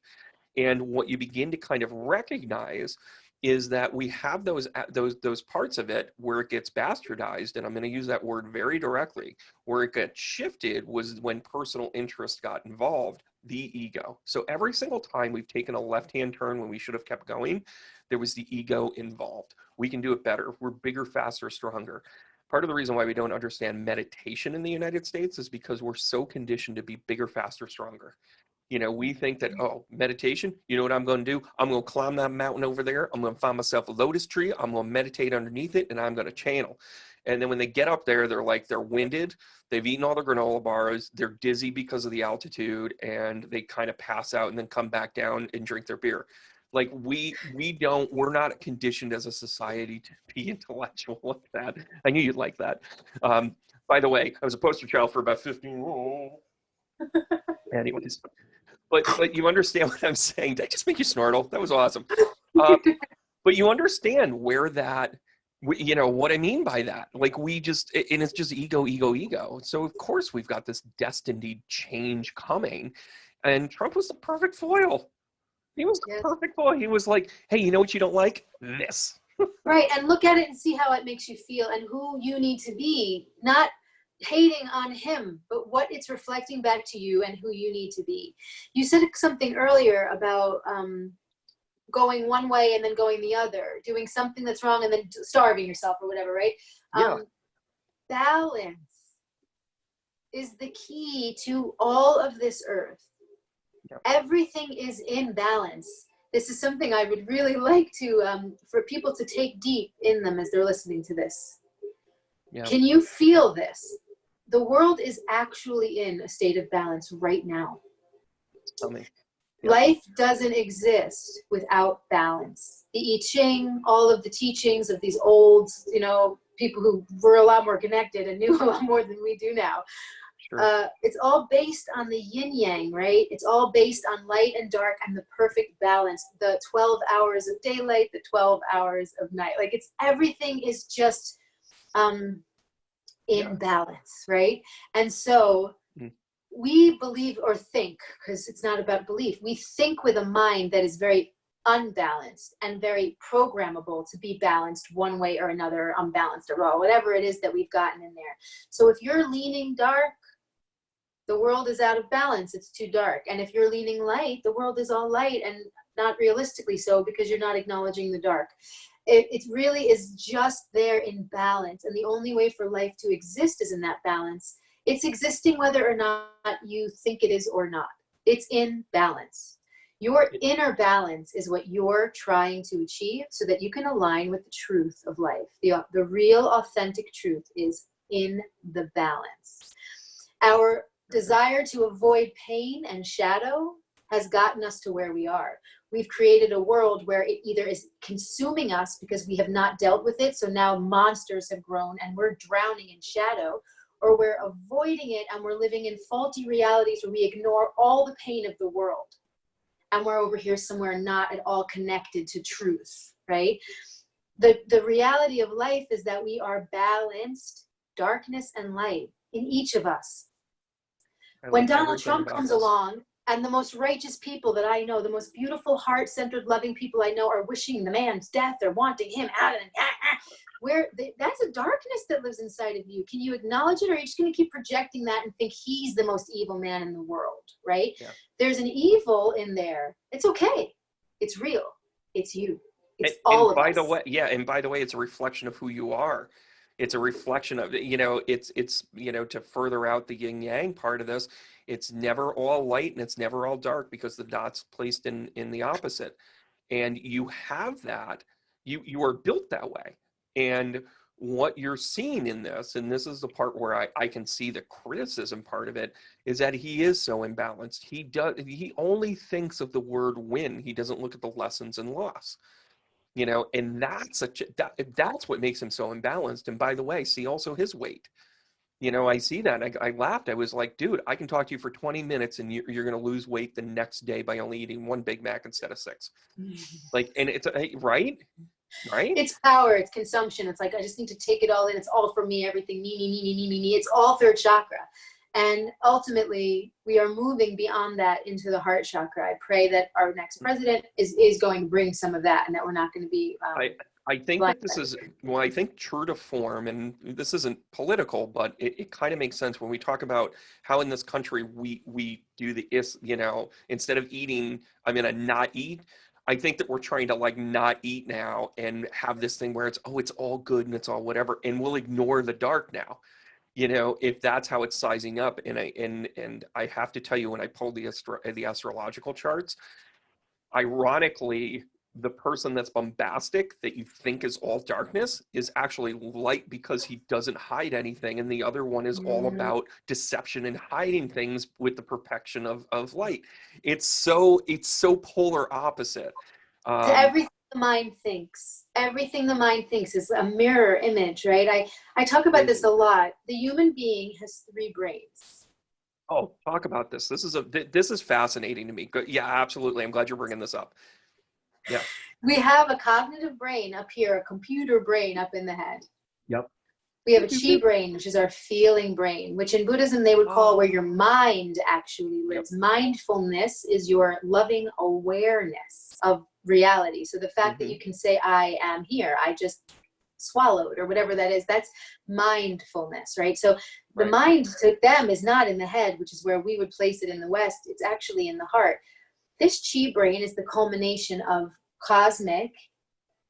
And what you begin to kind of recognize is that we have those parts of it where it gets bastardized, and I'm going to use that word very directly. Where it got shifted was when personal interest got involved, the ego. So every single time we've taken a left-hand turn when we should have kept going, there was the ego involved. We can do it better. We're bigger, faster, stronger. Part of the reason why we don't understand meditation in the United States is because we're so conditioned to be bigger, faster, stronger. You know, we think that, oh, meditation, you know what I'm going to do? I'm going to climb that mountain over there. I'm going to find myself a lotus tree. I'm going to meditate underneath it, and I'm going to channel. And then when they get up there, they're like, they're winded. They've eaten all their granola bars. They're dizzy because of the altitude, and they kind of pass out and then come back down and drink their beer. Like we're not conditioned as a society to be intellectual like that. I knew you'd like that. By the way, I was a poster child for about 15. Anyways. But you understand what I'm saying. Did I just make you snortle? That was awesome. But you understand where that, you know, what I mean by that. Like and it's just ego, ego, ego. So of course we've got this destined change coming. And Trump was the perfect foil. He was the perfect foil. He was like, hey, you know what you don't like? This. Right, and look at it and see how it makes you feel and who you need to be. Not hating on him, but what it's reflecting back to you and who you need to be. You said something earlier about going one way and then going the other, doing something that's wrong and then starving yourself or whatever, right? Yeah. Balance is the key to all of this earth. Yeah. Everything is in balance. This is something I would really like to, for people to take deep in them as they're listening to this. Yeah. Can you feel this? The world is actually in a state of balance right now. Tell me. Yeah. Life doesn't exist without balance. The I Ching, all of the teachings of these old, you know, people who were a lot more connected and knew a lot more than we do now. Sure. It's all based on the yin yang, right? It's all based on light and dark and the perfect balance. The 12 hours of daylight, the 12 hours of night. Like everything is just in balance, right? And so we believe or think, because it's not about belief, we think with a mind that is very unbalanced and very programmable to be balanced one way or another, unbalanced or all, whatever it is that we've gotten in there. So if you're leaning dark, the world is out of balance, it's too dark. And if you're leaning light, the world is all light, and not realistically so, because you're not acknowledging the dark. It really is just there in balance. And the only way for life to exist is in that balance. It's existing whether or not you think it is or not. It's in balance. Your inner balance is what you're trying to achieve so that you can align with the truth of life. The real authentic truth is in the balance. Our desire to avoid pain and shadow has gotten us to where we are. We've created a world where it either is consuming us because we have not dealt with it, so now monsters have grown and we're drowning in shadow, or we're avoiding it and we're living in faulty realities where we ignore all the pain of the world. And we're over here somewhere not at all connected to truth, right? The reality of life is that we are balanced, darkness and light in each of us. When like Donald everything Trump about comes this. along and the most righteous people that I know, the most beautiful, heart-centered, loving people I know are wishing the man's death or wanting him out and that's a darkness that lives inside of you. Can you acknowledge it, or are you just going to keep projecting that and think he's the most evil man in the world, right? Yeah. There's an evil in there. It's okay. It's real. It's you. It's all of us. By the way, yeah, and by the way, it's a reflection of who you are. It's a reflection of, it's to further out the yin yang part of this, it's never all light and it's never all dark, because the dot's placed in the opposite. And you have that, you are built that way. And what you're seeing in this, and this is the part where I can see the criticism part of it, is that he is so imbalanced. He only thinks of the word win. He doesn't look at the lessons and loss. And that's what makes him so imbalanced. And by the way, see also his weight. I see that. I laughed. I was like, dude, I can talk to you for 20 minutes and you're going to lose weight the next day by only eating one Big Mac instead of 6. Like, and it's right. It's power. It's consumption. It's like, I just need to take it all in. It's all for me. Everything. Me. It's all third chakra. And ultimately, we are moving beyond that into the heart chakra. I pray that our next president is going to bring some of that, and that we're not going to be. I think that this is, well, I think true to form, and this isn't political, but it kind of makes sense when we talk about how in this country we do the instead of eating, I'm going to not eat. I think that we're trying to like not eat now and have this thing where it's all good and it's all whatever, and we'll ignore the dark now. If that's how it's sizing up. And I have to tell you, when I pulled the astrological charts, ironically, the person that's bombastic that you think is all darkness is actually light, because he doesn't hide anything. And the other one is all about deception and hiding things with the perfection of light. It's so polar opposite. To everything the mind thinks. Everything the mind thinks is a mirror image, right? I talk about this a lot. The human being has 3 brains. Oh, talk about this. This is fascinating to me. Yeah, absolutely. I'm glad you're bringing this up. Yeah. We have a cognitive brain up here, a computer brain up in the head. Yep. We have a chi brain, which is our feeling brain, which in Buddhism they would call where your mind actually lives. Yep. Mindfulness is your loving awareness of reality. So the fact that you can say, I am here, I just swallowed, or whatever that is, that's mindfulness, right? So the mind to them is not in the head, which is where we would place it in the West. It's actually in the heart. This chi brain is the culmination of cosmic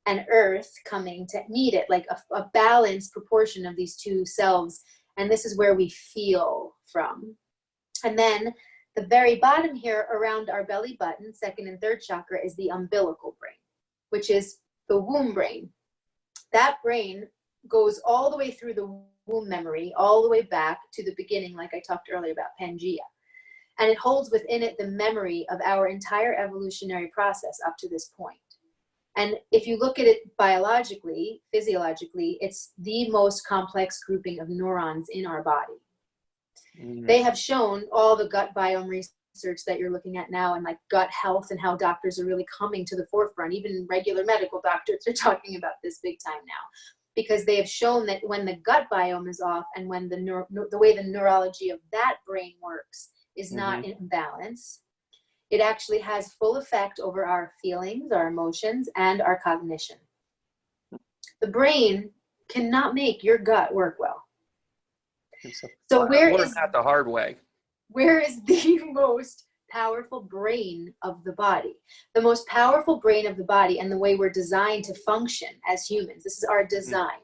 and earth coming to meet it, like a balanced proportion of these 2 selves. And this is where we feel from. And then the very bottom here around our belly button, 2nd and 3rd chakra, is the umbilical brain, which is the womb brain. That brain goes all the way through the womb memory, all the way back to the beginning, like I talked earlier about Pangea. And it holds within it the memory of our entire evolutionary process up to this point. And if you look at it biologically, physiologically, it's the most complex grouping of neurons in our body. They have shown all the gut biome research that you're looking at now, and like gut health, and how doctors are really coming to the forefront. Even regular medical doctors are talking about this big time now, because they have shown that when the gut biome is off, and when the way the neurology of that brain works is not in balance, it actually has full effect over our feelings, our emotions, and our cognition. The brain cannot make your gut work well. So I learned that the hard way. Where is the most powerful brain of the body? The most powerful brain of the body, and the way we're designed to function as humans, this is our design,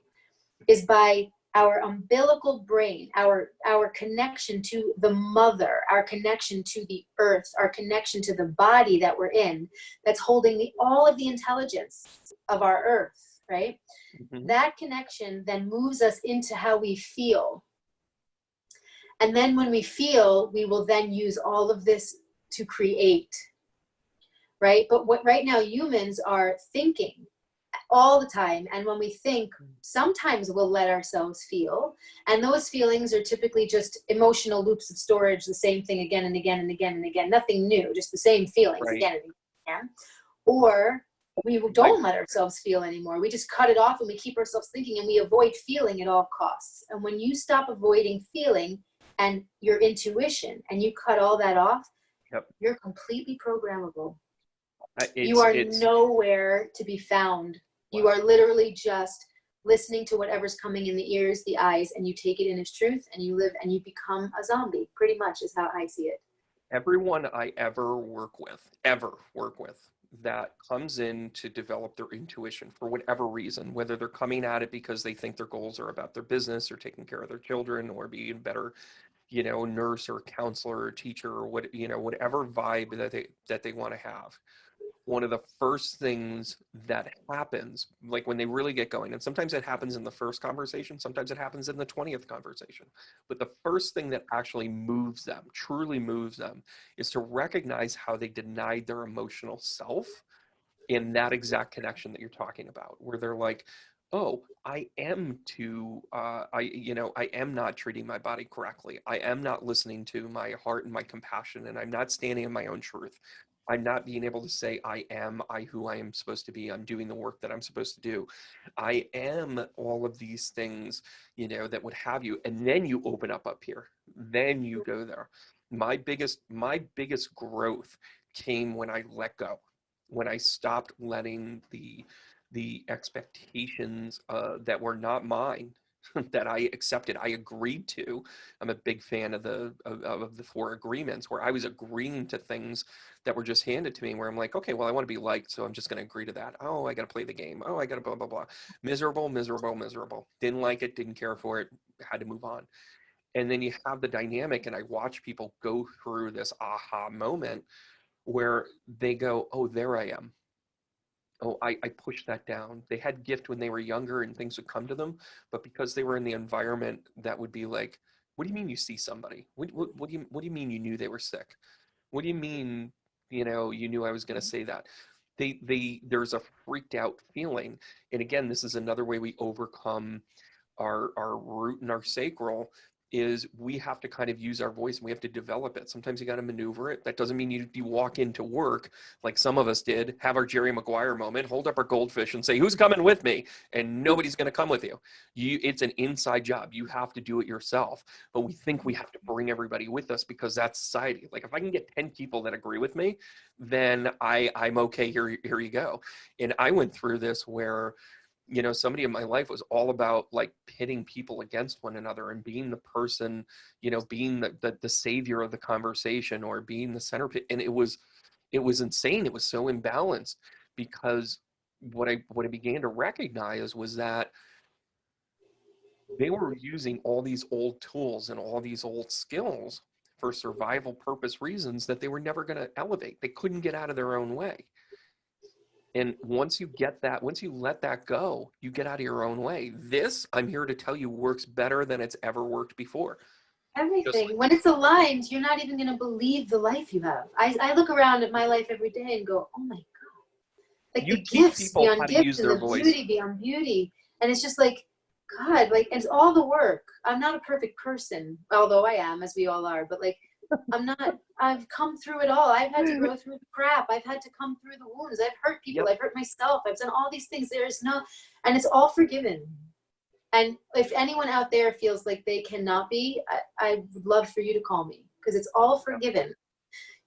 is by our umbilical brain, our connection to the mother, our connection to the earth, our connection to the body that we're in, that's holding all of the intelligence of our earth, right? That connection then moves us into how we feel. And then when we feel, we will then use all of this to create, right? But right now humans are thinking all the time. And when we think, sometimes we'll let ourselves feel. And those feelings are typically just emotional loops of storage, the same thing again and again and again and again. Nothing new, just the same feelings again and again. Or we don't let ourselves feel anymore. We just cut it off and we keep ourselves thinking, and we avoid feeling at all costs. And when you stop avoiding feeling, and your intuition, and you cut all that off, Yep. you're completely programmable. It's, you are nowhere to be found. Wow. You are literally just listening to whatever's coming in the ears, the eyes, and you take it in as truth, and you live, and you become a zombie, pretty much is how I see it. Everyone I ever work with, that comes in to develop their intuition for whatever reason, whether they're coming at it because they think their goals are about their business or taking care of their children or being a better, nurse or counselor or teacher or whatever vibe that they want to have. One of the first things that happens, like when they really get going, and sometimes it happens in the first conversation, sometimes it happens in the 20th conversation, but the first thing that actually moves them, truly moves them, is to recognize how they denied their emotional self in that exact connection that you're talking about, where they're like, oh, I am not treating my body correctly. I am not listening to my heart and my compassion, and I'm not standing in my own truth. I'm not being able to say who I am supposed to be. I'm doing the work that I'm supposed to do. I am all of these things, that would have you. And then you open up here. Then you go there. My biggest growth came when I let go, when I stopped letting the expectations that were not mine, that I accepted, I agreed to. I'm a big fan of the 4 agreements, where I was agreeing to things that were just handed to me, where I'm like, okay, well, I want to be liked, so I'm just going to agree to that. Oh, I got to play the game. Oh, I got to blah, blah, blah. Miserable. Didn't like it, didn't care for it, had to move on. And then you have the dynamic, and I watch people go through this aha moment where they go, oh, there I am. Oh, I pushed that down. They had gift when they were younger and things would come to them, but because they were in the environment that would be like, what do you mean you see somebody? What do you mean you knew they were sick? What do you mean, you knew I was going to say that? There's a freaked out feeling. And again, this is another way we overcome our root and our sacral, is we have to kind of use our voice, and we have to develop it. Sometimes you got to maneuver it. That doesn't mean you walk into work like some of us did, have our Jerry Maguire moment, hold up our goldfish and say, who's coming with me? And nobody's going to come with you. It's an inside job. You have to do it yourself. But we think we have to bring everybody with us because that's society. Like, if I can get 10 people that agree with me, then I'm okay. Here you go. And I went through this where somebody in my life was all about like pitting people against one another and being the person, being the savior of the conversation or being the centerpiece. And it was insane. It was so imbalanced, because what I began to recognize was that they were using all these old tools and all these old skills for survival purpose reasons that they were never going to elevate. They couldn't get out of their own way. And once you let that go, you get out of your own way. This, I'm here to tell you, works better than it's ever worked before. Everything. When it's aligned, you're not even going to believe the life you have. I look around at my life every day and go, oh my God. Like, the gifts beyond gifts and the beauty beyond beauty. And it's just like, God, like, it's all the work. I'm not a perfect person, although I am, as we all are, but like, I've come through it all. I've had to go through the crap. I've had to come through the wounds. I've hurt people. Yep. I've hurt myself. I've done all these things. And it's all forgiven. And if anyone out there feels like they cannot be, I would love for you to call me, because it's all forgiven.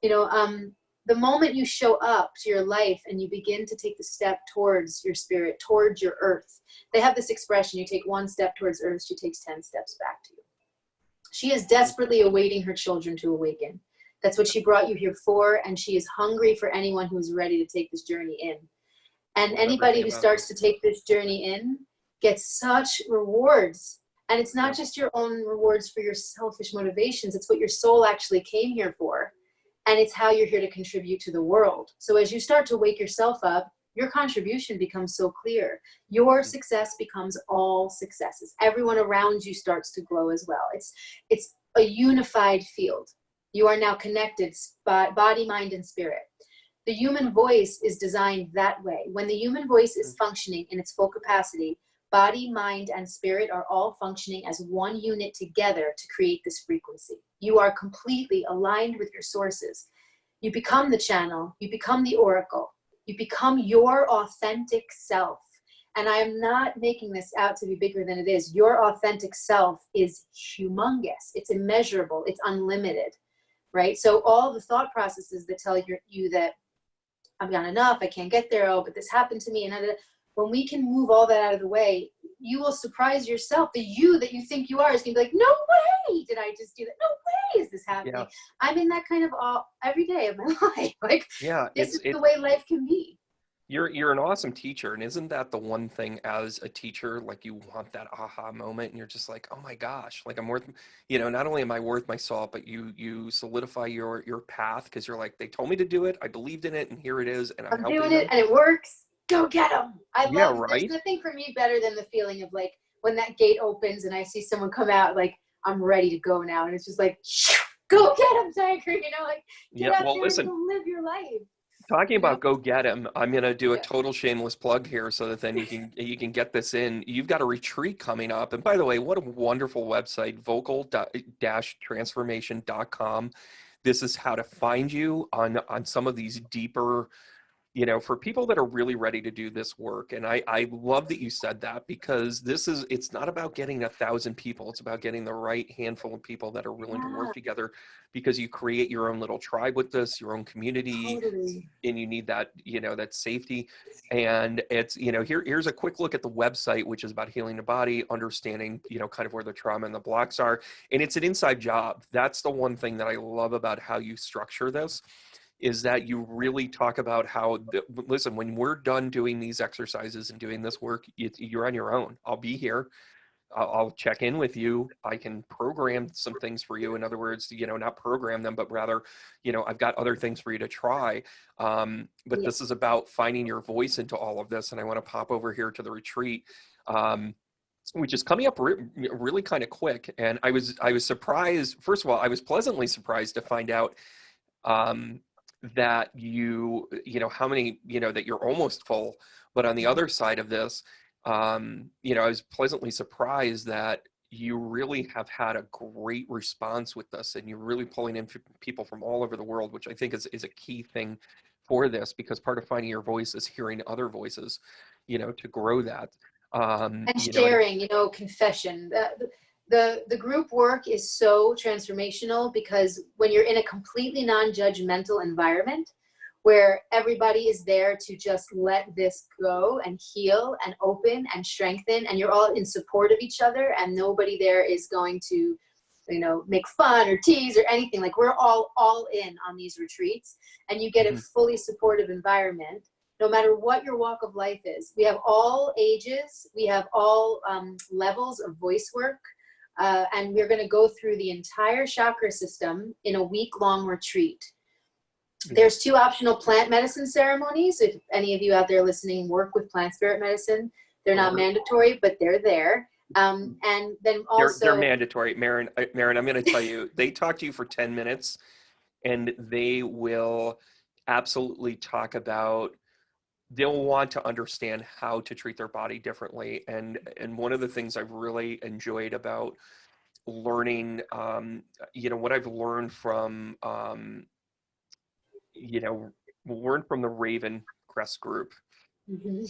The moment you show up to your life and you begin to take the step towards your spirit, towards your earth, they have this expression, you take 1 step towards earth, she takes 10 steps back to you. She is desperately awaiting her children to awaken. That's what she brought you here for, and she is hungry for anyone who is ready to take this journey in. And anybody who starts to take this journey in gets such rewards. And it's not just your own rewards for your selfish motivations, it's what your soul actually came here for. And it's how you're here to contribute to the world. So as you start to wake yourself up, your contribution becomes so clear. Your success becomes all successes. Everyone around you starts to glow as well. It's a unified field. You are now connected, body, mind, and spirit. The human voice is designed that way. When the human voice is functioning in its full capacity, body, mind, and spirit are all functioning as one unit together to create this frequency. You are completely aligned with your sources. You become the channel. You become the oracle. You become your authentic self. And I'm not making this out to be bigger than it is. Your authentic self is humongous. It's immeasurable. It's unlimited, right? So all the thought processes that tell you that I'm not enough, I can't get there, oh, but this happened to me, and when we can move all that out of the way, you will surprise yourself. The you that you think you are is going to be like, no way did I just do that. No way is this happening. Yeah. I'm in that kind of every day of my life. Like, Yeah, this is the way life can be. You're an awesome teacher, and isn't that the one thing as a teacher, like you want that aha moment, and you're just like, oh my gosh, like I'm worth, not only am I worth my salt, but you solidify your path because you're like, they told me to do it, I believed in it, and here it is, and I'm helping doing them. it, and it works. Go get them. Right. There's nothing for me better than the feeling of like when that gate opens and I see someone come out, like I'm ready to go now, and it's just like, go get them, Tiger. Like get out there and go live your life. Talking about go get him, I'm gonna do a total shameless plug here so that then you can get this in. You've got a retreat coming up, and by the way, what a wonderful website, vocal-transformation.com. This is how to find you on some of these deeper, for people that are really ready to do this work. And I love that you said that, because it's not about getting 1,000 people. It's about getting the right handful of people that are willing to work together, because you create your own little tribe with this, your own community, and you need that, that safety. And it's, here's a quick look at the website, which is about healing the body, understanding, kind of where the trauma and the blocks are. And it's an inside job. That's the one thing that I love about how you structure this, is that you really talk about how, listen, when we're done doing these exercises and doing this work, you're on your own. I'll be here. I'll check in with you. I can program some things for you. In other words, not program them, but rather, I've got other things for you to try. But this is about finding your voice into all of this. And I want to pop over here to the retreat, which is coming up really kind of quick. And I was surprised. First of all, I was pleasantly surprised to find out, that how many, that you're almost full. But on the other side of this, I was pleasantly surprised that you really have had a great response with this, and you're really pulling in people from all over the world, which I think is a key thing for this, because part of finding your voice is hearing other voices, to grow that. And sharing, confession. The group work is so transformational, because when you're in a completely non-judgmental environment where everybody is there to just let this go and heal and open and strengthen, and you're all in support of each other, and nobody there is going to, make fun or tease or anything. Like, we're all in on these retreats, and you get a fully supportive environment, no matter what your walk of life is. We have all ages, we have all levels of voice work. And we're going to go through the entire chakra system in a week-long retreat. There's 2 optional plant medicine ceremonies. If any of you out there listening work with plant spirit medicine, they're not mandatory, but they're there. And then also they're mandatory. Maryn, I'm going to tell you, they talk to you for 10 minutes, and they will absolutely talk about, they'll want to understand how to treat their body differently. And one of the things I've really enjoyed about learning, what I've learned from, learned from the Raven Crest group,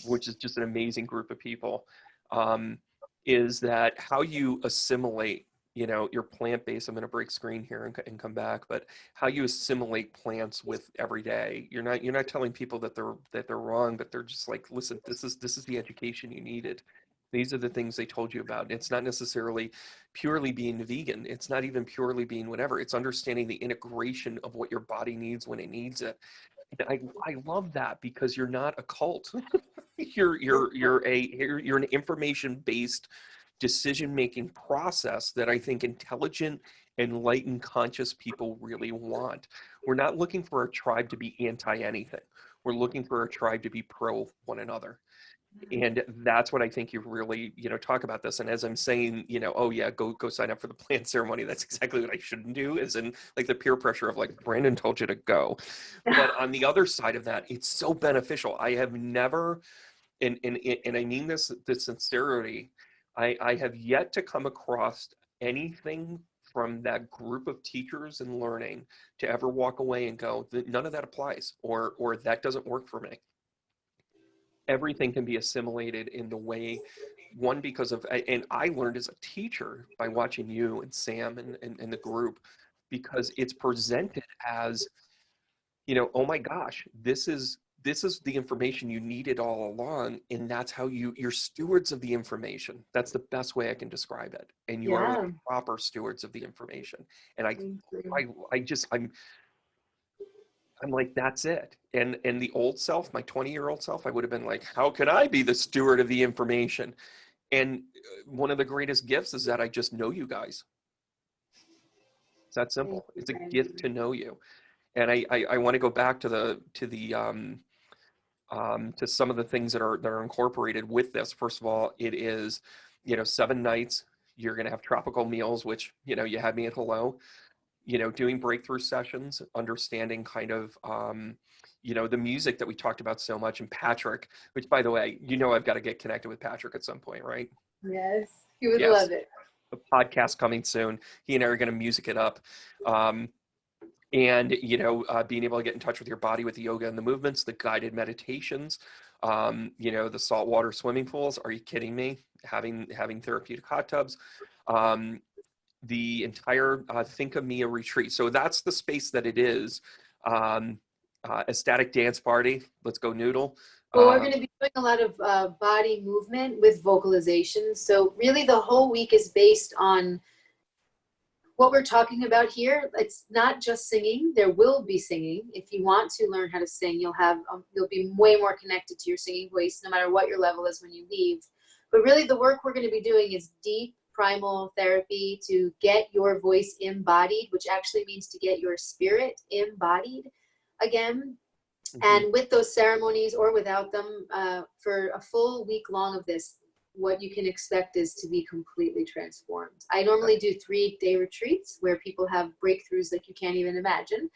which is just an amazing group of people, is that how you assimilate, your plant-based, I'm going to break screen here and come back, but how you assimilate plants with EveryDay. You're not telling people that they're wrong, but they're just like, listen, this is the education you needed. These are the things they told you about. It's not necessarily purely being vegan. It's not even purely being whatever. It's understanding the integration of what your body needs when it needs it. And I love that, because you're not a cult. you're an information-based decision-making process that I think intelligent, enlightened, conscious people really want. We're not looking for a tribe to be anti-anything. We're looking for a tribe to be pro one another. And that's what I think you really, talk about this. And as I'm saying, oh yeah, go sign up for the plant ceremony. That's exactly what I shouldn't do, is in like the peer pressure of like, Brandon told you to go. But on the other side of that, it's so beneficial. I have never, and I mean this sincerity, I have yet to come across anything from that group of teachers and learning to ever walk away and go, none of that applies, or that doesn't work for me. everything can be assimilated in the way, one, because of, and I learned as a teacher by watching you and Sam and the group, because it's presented as, oh my gosh, this is the information you needed all along, and that's how you're stewards of the information. That's the best way I can describe it. And you are the proper stewards of the information. And I'm like, that's it. And the old self, my 20-year-old self, I would have been like, how can I be the steward of the information? And one of the greatest gifts is that I just know you guys. It's that simple. It's a gift to know you. And I want to go back to some of the things that are incorporated with this. First of all, it is, 7 nights. You're going to have tropical meals, which, you had me at hello. Doing breakthrough sessions, understanding kind of, the music that we talked about so much, and Patrick, which, by the way, I've got to get connected with Patrick at some point, right? Yes, he would love it. A podcast coming soon. He and I are going to music it up. And, being able to get in touch with your body with the yoga and the movements, the guided meditations, the saltwater swimming pools. Are you kidding me? Having therapeutic hot tubs. The entire Think of Me a retreat. So that's the space that it is. Ecstatic dance party. Let's go noodle. Well, we're going to be doing a lot of body movement with vocalization. So really the whole week is based on what we're talking about here. It's not just singing. There will be singing. If you want to learn how to sing, you'll be way more connected to your singing voice, no matter what your level is when you leave. But really the work we're going to be doing is deep primal therapy to get your voice embodied, which actually means to get your spirit embodied again. And with those ceremonies or without them, for a full week long of this, what you can expect is to be completely transformed. I normally do 3-day retreats where people have breakthroughs like you can't even imagine.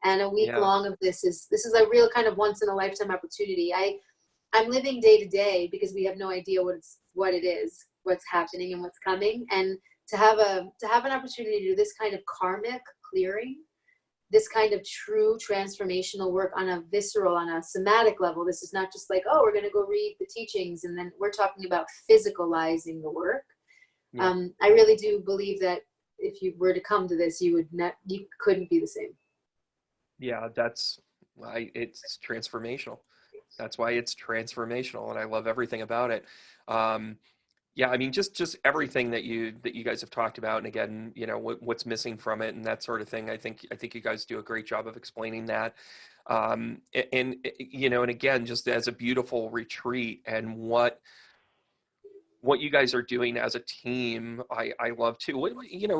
And a week long of this is a real kind of once in a lifetime opportunity. I'm living day to day because we have no idea what it is, what's happening and what's coming. And to have an opportunity to do this kind of karmic clearing, this kind of true transformational work on a visceral, on a somatic level. This is not just like, oh, we're going to go read the teachings, and then we're talking about physicalizing the work. I really do believe that if you were to come to this, you couldn't be the same. Yeah, it's transformational. That's why it's transformational, and I love everything about it. Yeah, I mean, just everything that you guys have talked about, and again, what's missing from it and that sort of thing. I think you guys do a great job of explaining that. And again, just as a beautiful retreat, and what you guys are doing as a team, I love too.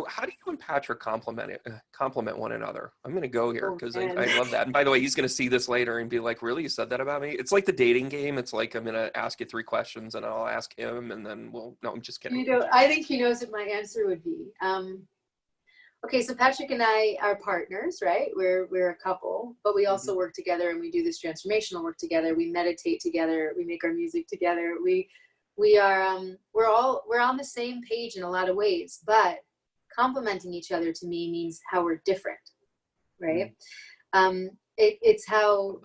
How do you and Patrick complement one another? I'm going to go here because I love that. And by the way, he's going to see this later and be like, really, you said that about me? It's like the dating game. It's like, I'm going to ask you 3 questions and I'll ask him, and then no, I'm just kidding. I think he knows what my answer would be. Okay, so Patrick and I are partners, right? We're a couple, but we also work together, and we do this transformational work together. We meditate together. We make our music together. We're on the same page in a lot of ways, but complementing each other to me means how we're different, right? It's how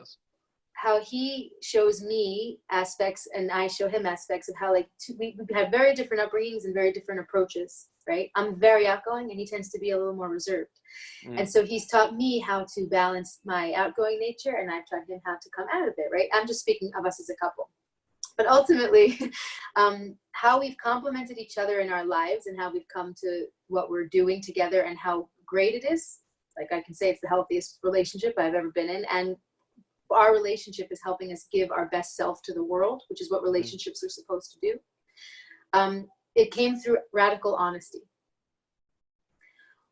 he shows me aspects and I show him aspects of how we have very different upbringings and very different approaches, right? I'm very outgoing and he tends to be a little more reserved. And so he's taught me how to balance my outgoing nature, and I've taught him how to come out of it, right? I'm just speaking of us as a couple. But ultimately, how we've complemented each other in our lives and how we've come to what we're doing together and how great it is. Like, I can say it's the healthiest relationship I've ever been in. And our relationship is helping us give our best self to the world, which is what relationships are supposed to do. It came through radical honesty.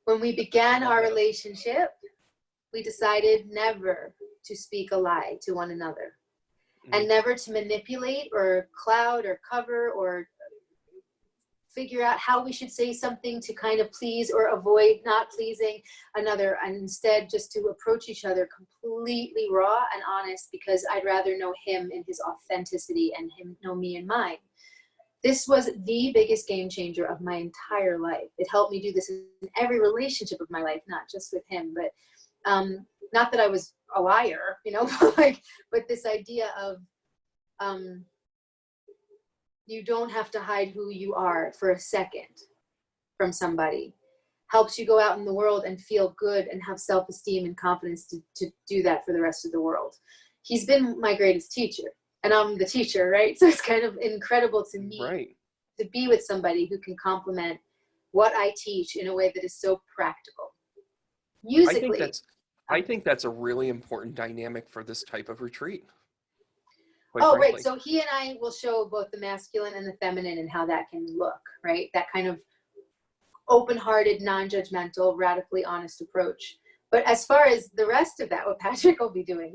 When we began our relationship, we decided never to speak a lie to one another. And never to manipulate or cloud or cover or figure out how we should say something to kind of please or avoid not pleasing another, and instead just to approach each other completely raw and honest, because I'd rather know him in his authenticity and him know me in mine. This was the biggest game changer of my entire life. It helped me do this in every relationship of my life, not just with him, but not that I was a liar, but this idea of you don't have to hide who you are for a second from somebody. Helps you go out in the world and feel good and have self-esteem and confidence to do that for the rest of the world. He's been my greatest teacher, and I'm the teacher, right? So it's kind of incredible to me to be with somebody who can complement what I teach in a way that is so practical. Musically. I think that's a really important dynamic for this type of retreat. Oh, right. So he and I will show both the masculine and the feminine and how that can look, right? That kind of open-hearted, non-judgmental, radically honest approach. But as far as the rest of that, what Patrick will be doing,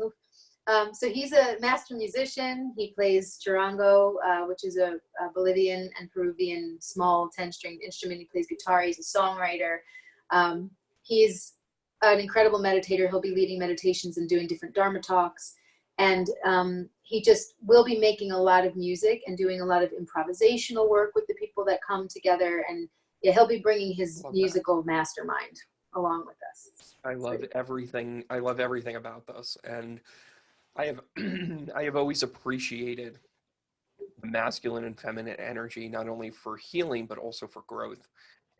so he's a master musician. He plays charango, which is a Bolivian and Peruvian small 10-string instrument. He plays guitar. He's a songwriter. He's an incredible meditator. He'll be leading meditations and doing different Dharma talks. And he just will be making a lot of music and doing a lot of improvisational work with the people that come together. And yeah, he'll be bringing his musical mastermind along with us. I love everything. I love everything about this. And I have I have always appreciated the masculine and feminine energy, not only for healing, but also for growth.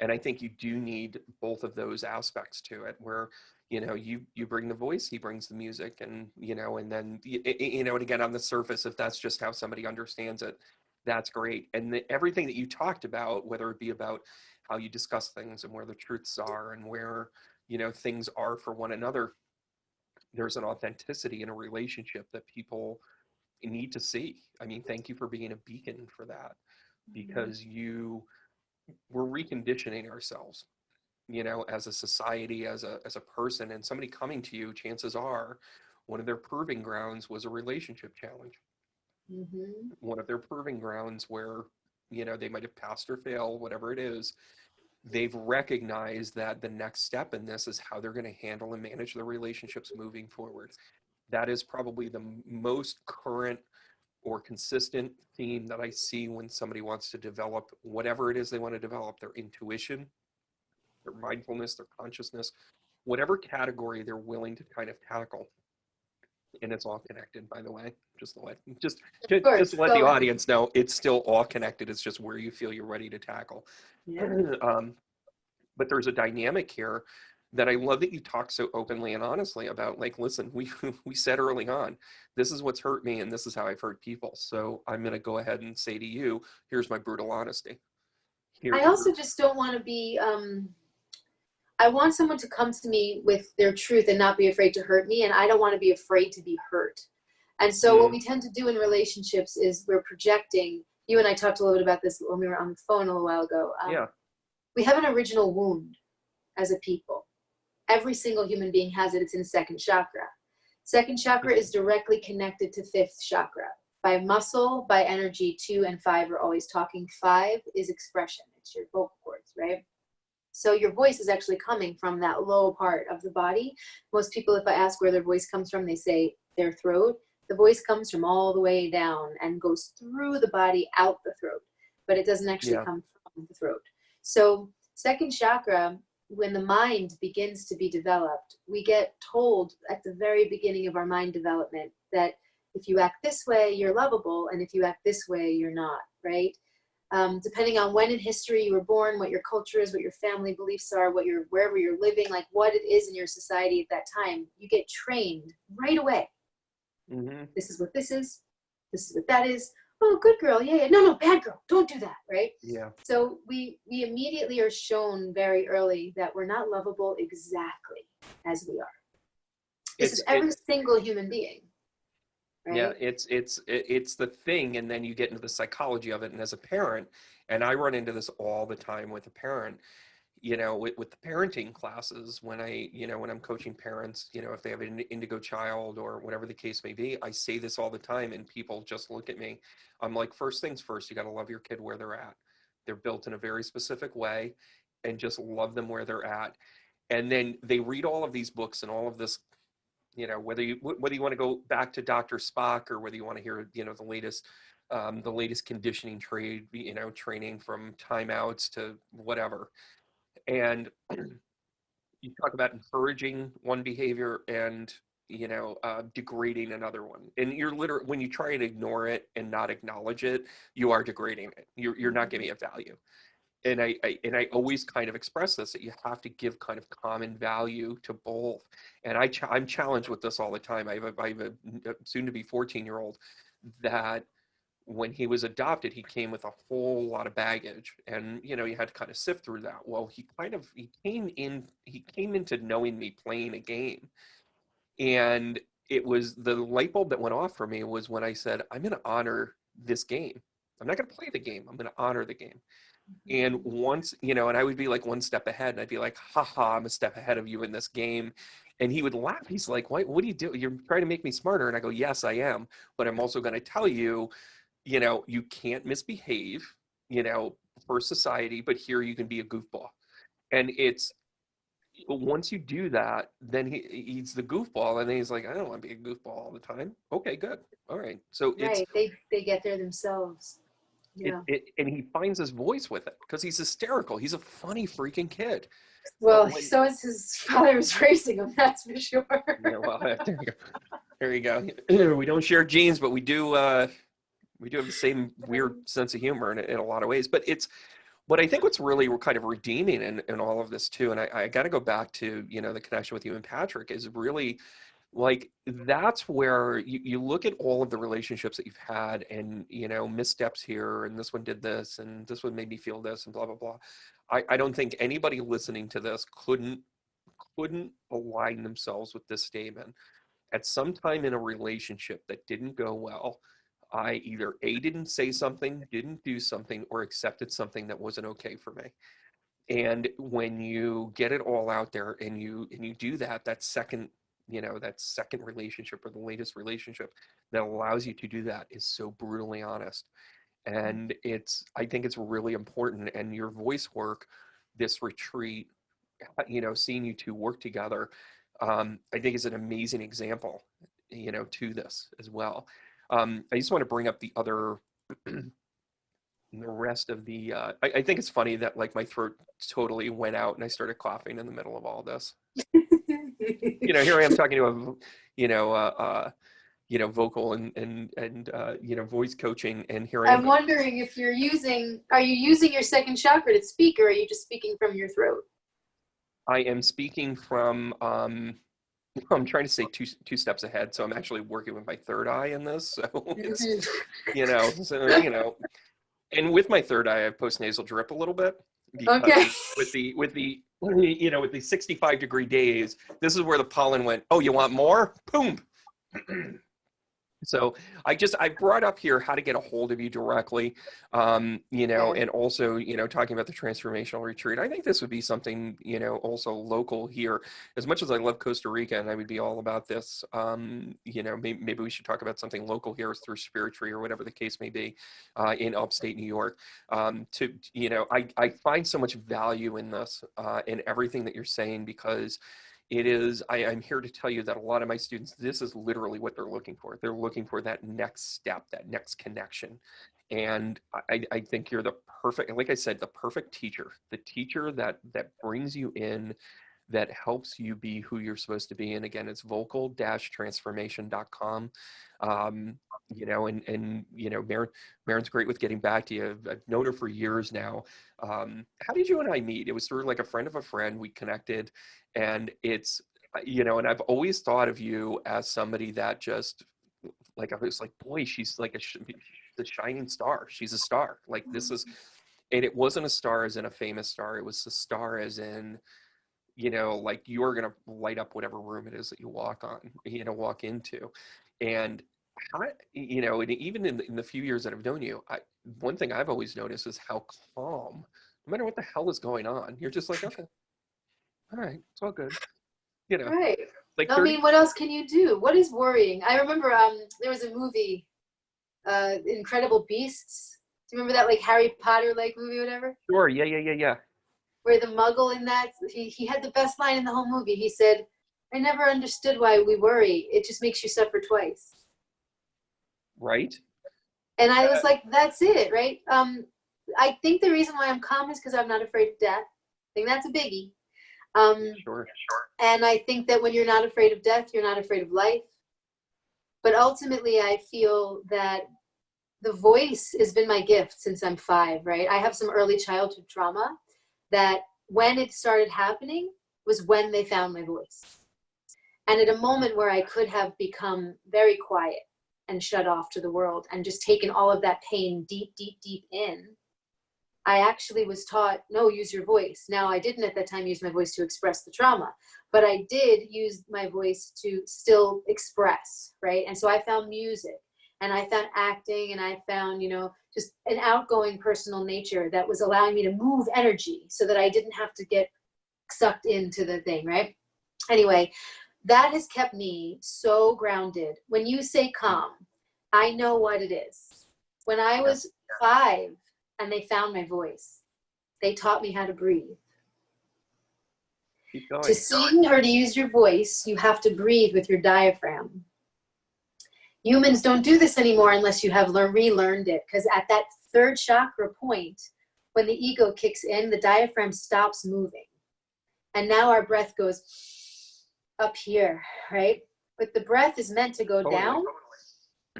And I think you do need both of those aspects to it, where, you know, you bring the voice, he brings the music, and, you know, and then, you know, and again, on the surface, if that's just how somebody understands it, that's great. And everything that you talked about, whether it be about how you discuss things and where the truths are and where, you know, things are for one another, there's an authenticity in a relationship that people need to see. I mean, thank you for being a beacon for that, because we're reconditioning ourselves, you know, as a society, as a person, and somebody coming to you, chances are one of their proving grounds was a relationship challenge. One of their proving grounds where, you know, they might have passed or failed, whatever it is. They've recognized that the next step in this is how they're going to handle and manage their relationships moving forward. That is probably the most current or consistent theme that I see when somebody wants to develop whatever it is they want to develop, their intuition, their mindfulness, their consciousness, whatever category they're willing to kind of tackle. And it's all connected, by the way. Just to let the audience know, it's still all connected. It's just where you feel you're ready to tackle. But there's a dynamic here that I love that you talk so openly and honestly about. Like, listen, we said early on, this is what's hurt me and this is how I've hurt people. So I'm going to go ahead and say to you, here's my brutal honesty. I also just don't want to be, I want someone to come to me with their truth and not be afraid to hurt me. And I don't want to be afraid to be hurt. And so what we tend to do in relationships is we're projecting. You and I talked a little bit about this when we were on the phone a little while ago. We have an original wound as a people. Every single human being has it. It's in second chakra. Second chakra is directly connected to fifth chakra. By muscle, by energy, 2 and 5 are always talking. 5 is expression. It's your vocal cords, right? So your voice is actually coming from that low part of the body. Most people, if I ask where their voice comes from, they say their throat. The voice comes from all the way down and goes through the body, out the throat, but it doesn't actually come from the throat. So second chakra, when the mind begins to be developed, we get told at the very beginning of our mind development that if you act this way, you're lovable, and if you act this way, you're not, right? Depending on when in history you were born, what your culture is, what your family beliefs are, wherever you're living, like what it is in your society at that time, you get trained right away. This is what this is. This is what that is. Oh, good girl. Yeah. No, bad girl. Don't do that. Right. Yeah. So we immediately are shown very early that we're not lovable exactly as we are. This is every single human being. Right? Yeah. It's the thing. And then you get into the psychology of it. And as a parent, and I run into this all the time with a parent, you know, with the parenting classes, when I'm coaching parents, you know, if they have an indigo child or whatever the case may be, I say this all the time and people just look at me. I'm like, first things first, you got to love your kid where they're at. They're built in a very specific way, and just love them where they're at. And then they read all of these books and all of this, you know, whether you want to go back to Dr. Spock or whether you want to hear, you know, the latest conditioning training from timeouts to whatever. And you talk about encouraging one behavior and, degrading another one. And you're literally, when you try and ignore it and not acknowledge it, you are degrading it. You're not giving it value. And I always kind of express this, that you have to give kind of common value to both. And I'm challenged with this all the time. I have a soon to be 14-year-old that when he was adopted, he came with a whole lot of baggage, and you had to kind of sift through that. Well, he came into knowing me playing a game, and it was the light bulb that went off for me was when I said, I'm going to honor this game. I'm not going to play the game. I'm going to honor the game. And once, and I would be like one step ahead, and I'd be like, haha, I'm a step ahead of you in this game. And he would laugh. He's like, what do you do? You're trying to make me smarter. And I go, yes, I am. But I'm also going to tell you, you can't misbehave, for society, but here you can be a goofball. And it's, once you do that, then he's the goofball, and then he's like, I don't want to be a goofball all the time. Okay, good. All right. So right. They get there themselves. Yeah. And he finds his voice with it because he's hysterical. He's a funny freaking kid. Well, so is his father was raising him, that's for sure. Yeah, well, there you go. We don't share genes, but we do have the same weird sense of humor in a lot of ways. But I think what's really kind of redeeming in all of this too, and I got to go back to, the connection with you and Patrick, is really like, that's where you look at all of the relationships that you've had, and, missteps here, and this one did this, and this one made me feel this, and blah, blah, blah. I don't think anybody listening to this couldn't align themselves with this statement. At some time in a relationship that didn't go well, I either didn't say something, didn't do something, or accepted something that wasn't okay for me. And when you get it all out there and you do that second relationship, or the latest relationship that allows you to do that, is so brutally honest. And I think it's really important. And your voice work, this retreat, seeing you two work together, I think is an amazing example, to this as well. I just want to bring up the other, the rest of the, I think it's funny that like my throat totally went out and I started coughing in the middle of all this. Here I am talking to vocal and voice coaching, and here I am. I'm wondering if are you using your second chakra to speak, or are you just speaking from your throat? I am speaking from, I'm trying to say two steps ahead, so I'm actually working with my third eye in this. So it's, and with my third eye, I have postnasal drip a little bit, because okay. with the 65-degree days, this is where the pollen went. Oh, you want more? Boom. So I brought up here how to get a hold of you directly, and also, talking about the transformational retreat. I think this would be something, also local here. As much as I love Costa Rica and I would be all about this, maybe we should talk about something local here through Spirit Tree or whatever the case may be, in upstate New York. I find so much value in this, in everything that you're saying, because I'm here to tell you that a lot of my students, this is literally what they're looking for. They're looking for that next step, that next connection. And I think you're the perfect, like I said, the perfect teacher, the teacher that brings you in, that helps you be who you're supposed to be. And again, it's vocal-transformation.com. Maryn's great with getting back to you. I've known her for years now. How did you and I meet? It was through like a friend of a friend. We connected, and it's, and I've always thought of you as somebody that just, like, I was like, boy, she's like the shining star. She's a star. Like, this is, and it wasn't a star as in a famous star. It was a star as in, like, you're going to light up whatever room it is that you walk into. And and even in the few years that I've known you, one thing I've always noticed is how calm, no matter what the hell is going on, you're just like, okay, all right, it's all good. Right. Like, I mean, what else can you do? What is worrying? I remember there was a movie, Incredible Beasts. Do you remember that, like, Harry Potter like movie or whatever? Sure. Yeah. Where the Muggle in that, he had the best line in the whole movie. He said, I never understood why we worry. It just makes you suffer twice. Right. And I was like, that's it, right? I think the reason why I'm calm is because I'm not afraid of death. I think that's a biggie. Sure. And I think that when you're not afraid of death, you're not afraid of life. But ultimately, I feel that the voice has been my gift since I'm 5, right? I have some early childhood trauma that when it started happening was when they found my voice. And at a moment where I could have become very quiet and shut off to the world and just taken all of that pain deep, deep, deep in, I actually was taught, no, use your voice. Now, I didn't at that time use my voice to express the trauma, but I did use my voice to still express, right? And so I found music, and I found acting, and I found, just an outgoing personal nature that was allowing me to move energy so that I didn't have to get sucked into the thing, right? Anyway, that has kept me so grounded. When you say calm, I know what it is. When I was 5, and they found my voice, they taught me how to breathe. Keep going. To sing or to use your voice, you have to breathe with your diaphragm. Humans don't do this anymore unless you have relearned it, because at that 3rd chakra point, when the ego kicks in, the diaphragm stops moving. And now our breath goes up here, right? But the breath is meant to go down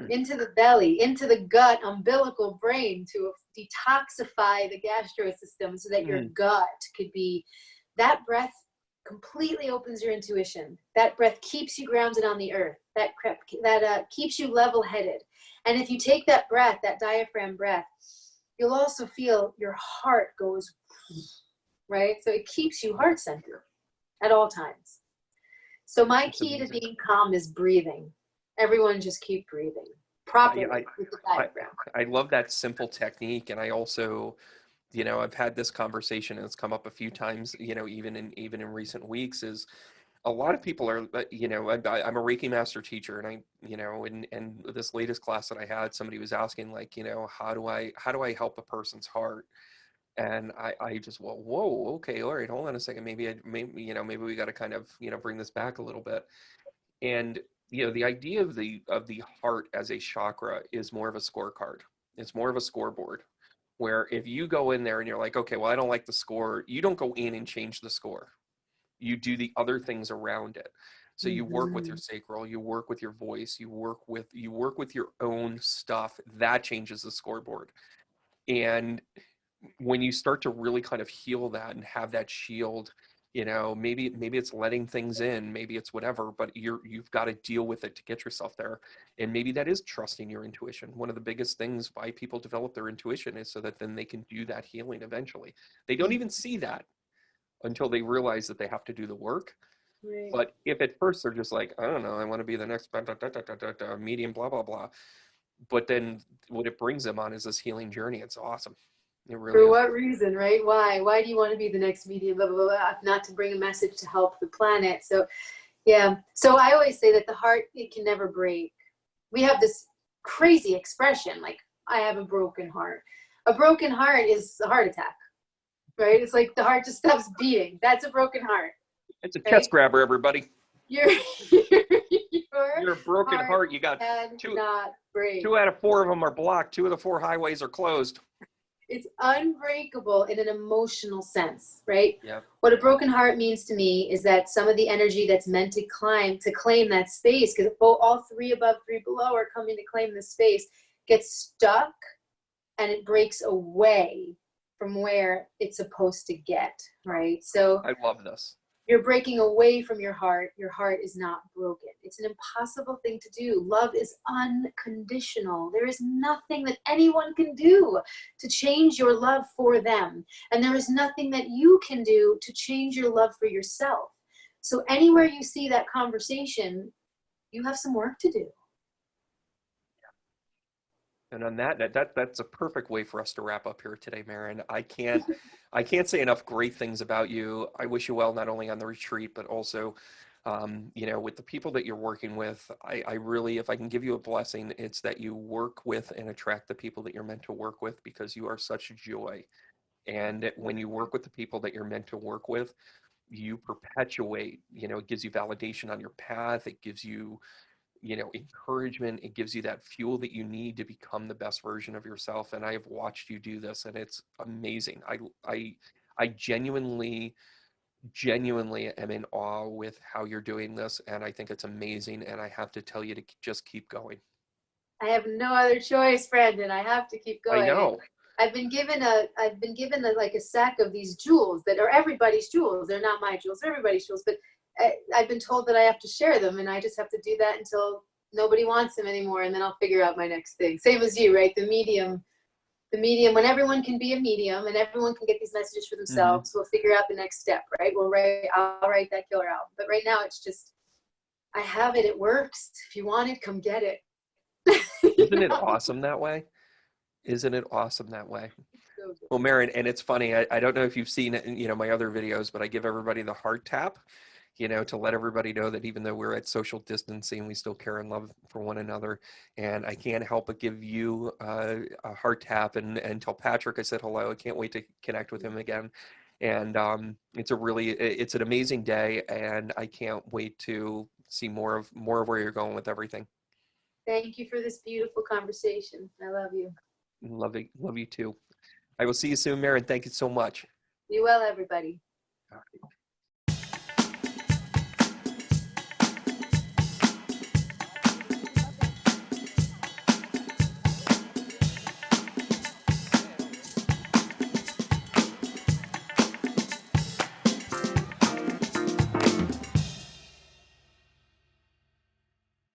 into the belly, into the gut, umbilical brain, to detoxify the gastro system so that your gut could be, that breath completely opens your intuition. That breath keeps you grounded on the earth. That keeps you level-headed. And if you take that breath, that diaphragm breath, you'll also feel your heart goes, right? So it keeps you heart-centered at all times. So my key to being calm is breathing. Everyone just keep breathing properly with the diaphragm. I love that simple technique. And I also, I've had this conversation, and it's come up a few times, even in recent weeks, is a lot of people are, I'm a Reiki master teacher, and and this latest class that I had, somebody was asking, like, how do I help a person's heart? And I just, well, whoa, okay, all right, hold on a second. Maybe we got to kind of, bring this back a little bit. And, the idea of the heart as a chakra is more of a scorecard. It's more of a scoreboard, where if you go in there and you're like, okay, well, I don't like the score, you don't go in and change the score. You do the other things around it. So you work with your sacral, you work with your voice, you work with your own stuff. That changes the scoreboard. And when you start to really kind of heal that and have that shield, maybe it's letting things in, maybe it's whatever, but you've got to deal with it to get yourself there. And maybe that is trusting your intuition. One of the biggest things why people develop their intuition is so that then they can do that healing eventually. They don't even see that until they realize that they have to do the work. Right. But if at first they're just like, I don't know, I want to be the next medium, blah, blah, blah. But then what it brings them on is this healing journey. It's awesome. It really For is. what reason, right? Why do you want to be the next medium, blah, blah, blah, blah, not to bring a message to help the planet? So, yeah. So I always say that the heart, it can never break. We have this crazy expression, like, I have a broken heart. A broken heart is a heart attack, right? It's like the heart just stops beating. That's a broken heart. It's a chest grabber, everybody. You're a broken heart. You got two out of 4 of them are blocked. 2 of the 4 highways are closed. It's unbreakable in an emotional sense, right? Yeah. What a broken heart means to me is that some of the energy that's meant to claim that space, because all 3 above, 3 below are coming to claim the space, gets stuck, and it breaks away from where it's supposed to get, right? So I love this. You're breaking away from your heart. Your heart is not broken. It's an impossible thing to do. Love is unconditional. There is nothing that anyone can do to change your love for them. And there is nothing that you can do to change your love for yourself. So anywhere you see that conversation, you have some work to do. And on that's a perfect way for us to wrap up here today, Maryn. I can't say enough great things about you. I wish you well, not only on the retreat, but also, with the people that you're working with. I really, if I can give you a blessing, it's that you work with and attract the people that you're meant to work with, because you are such joy. And when you work with the people that you're meant to work with, you perpetuate, it gives you validation on your path. It gives you, encouragement. It gives you that fuel that you need to become the best version of yourself. And I have watched you do this, and it's amazing. I genuinely genuinely am in awe with how you're doing this, and I think it's amazing, and I have to tell you to just keep going. I have no other choice, Brandon. I have to keep going. I know. I've been given like a sack of these jewels that are everybody's jewels. They're not my jewels, they're everybody's jewels. But I've been told that I have to share them, and I just have to do that until nobody wants them anymore, and then I'll figure out my next thing. Same as you, right? The medium, when everyone can be a medium and everyone can get these messages for themselves, we'll figure out the next step, right? I'll write that killer album. But right now it's just, I have it, it works. If you want it, come get it. Isn't it awesome that way? Isn't it awesome that way? Well, Maryn, and it's funny, I don't know if you've seen it in, my other videos, but I give everybody the heart tap, to let everybody know that even though we're at social distancing, we still care and love for one another. And I can't help but give you a heart tap and tell Patrick I said hello. I can't wait to connect with him again. And it's an amazing day, and I can't wait to see more of where you're going with everything. Thank you for this beautiful conversation. I love you. Love you too. I will see you soon, Maryn. Thank you so much. Be well, everybody. All right.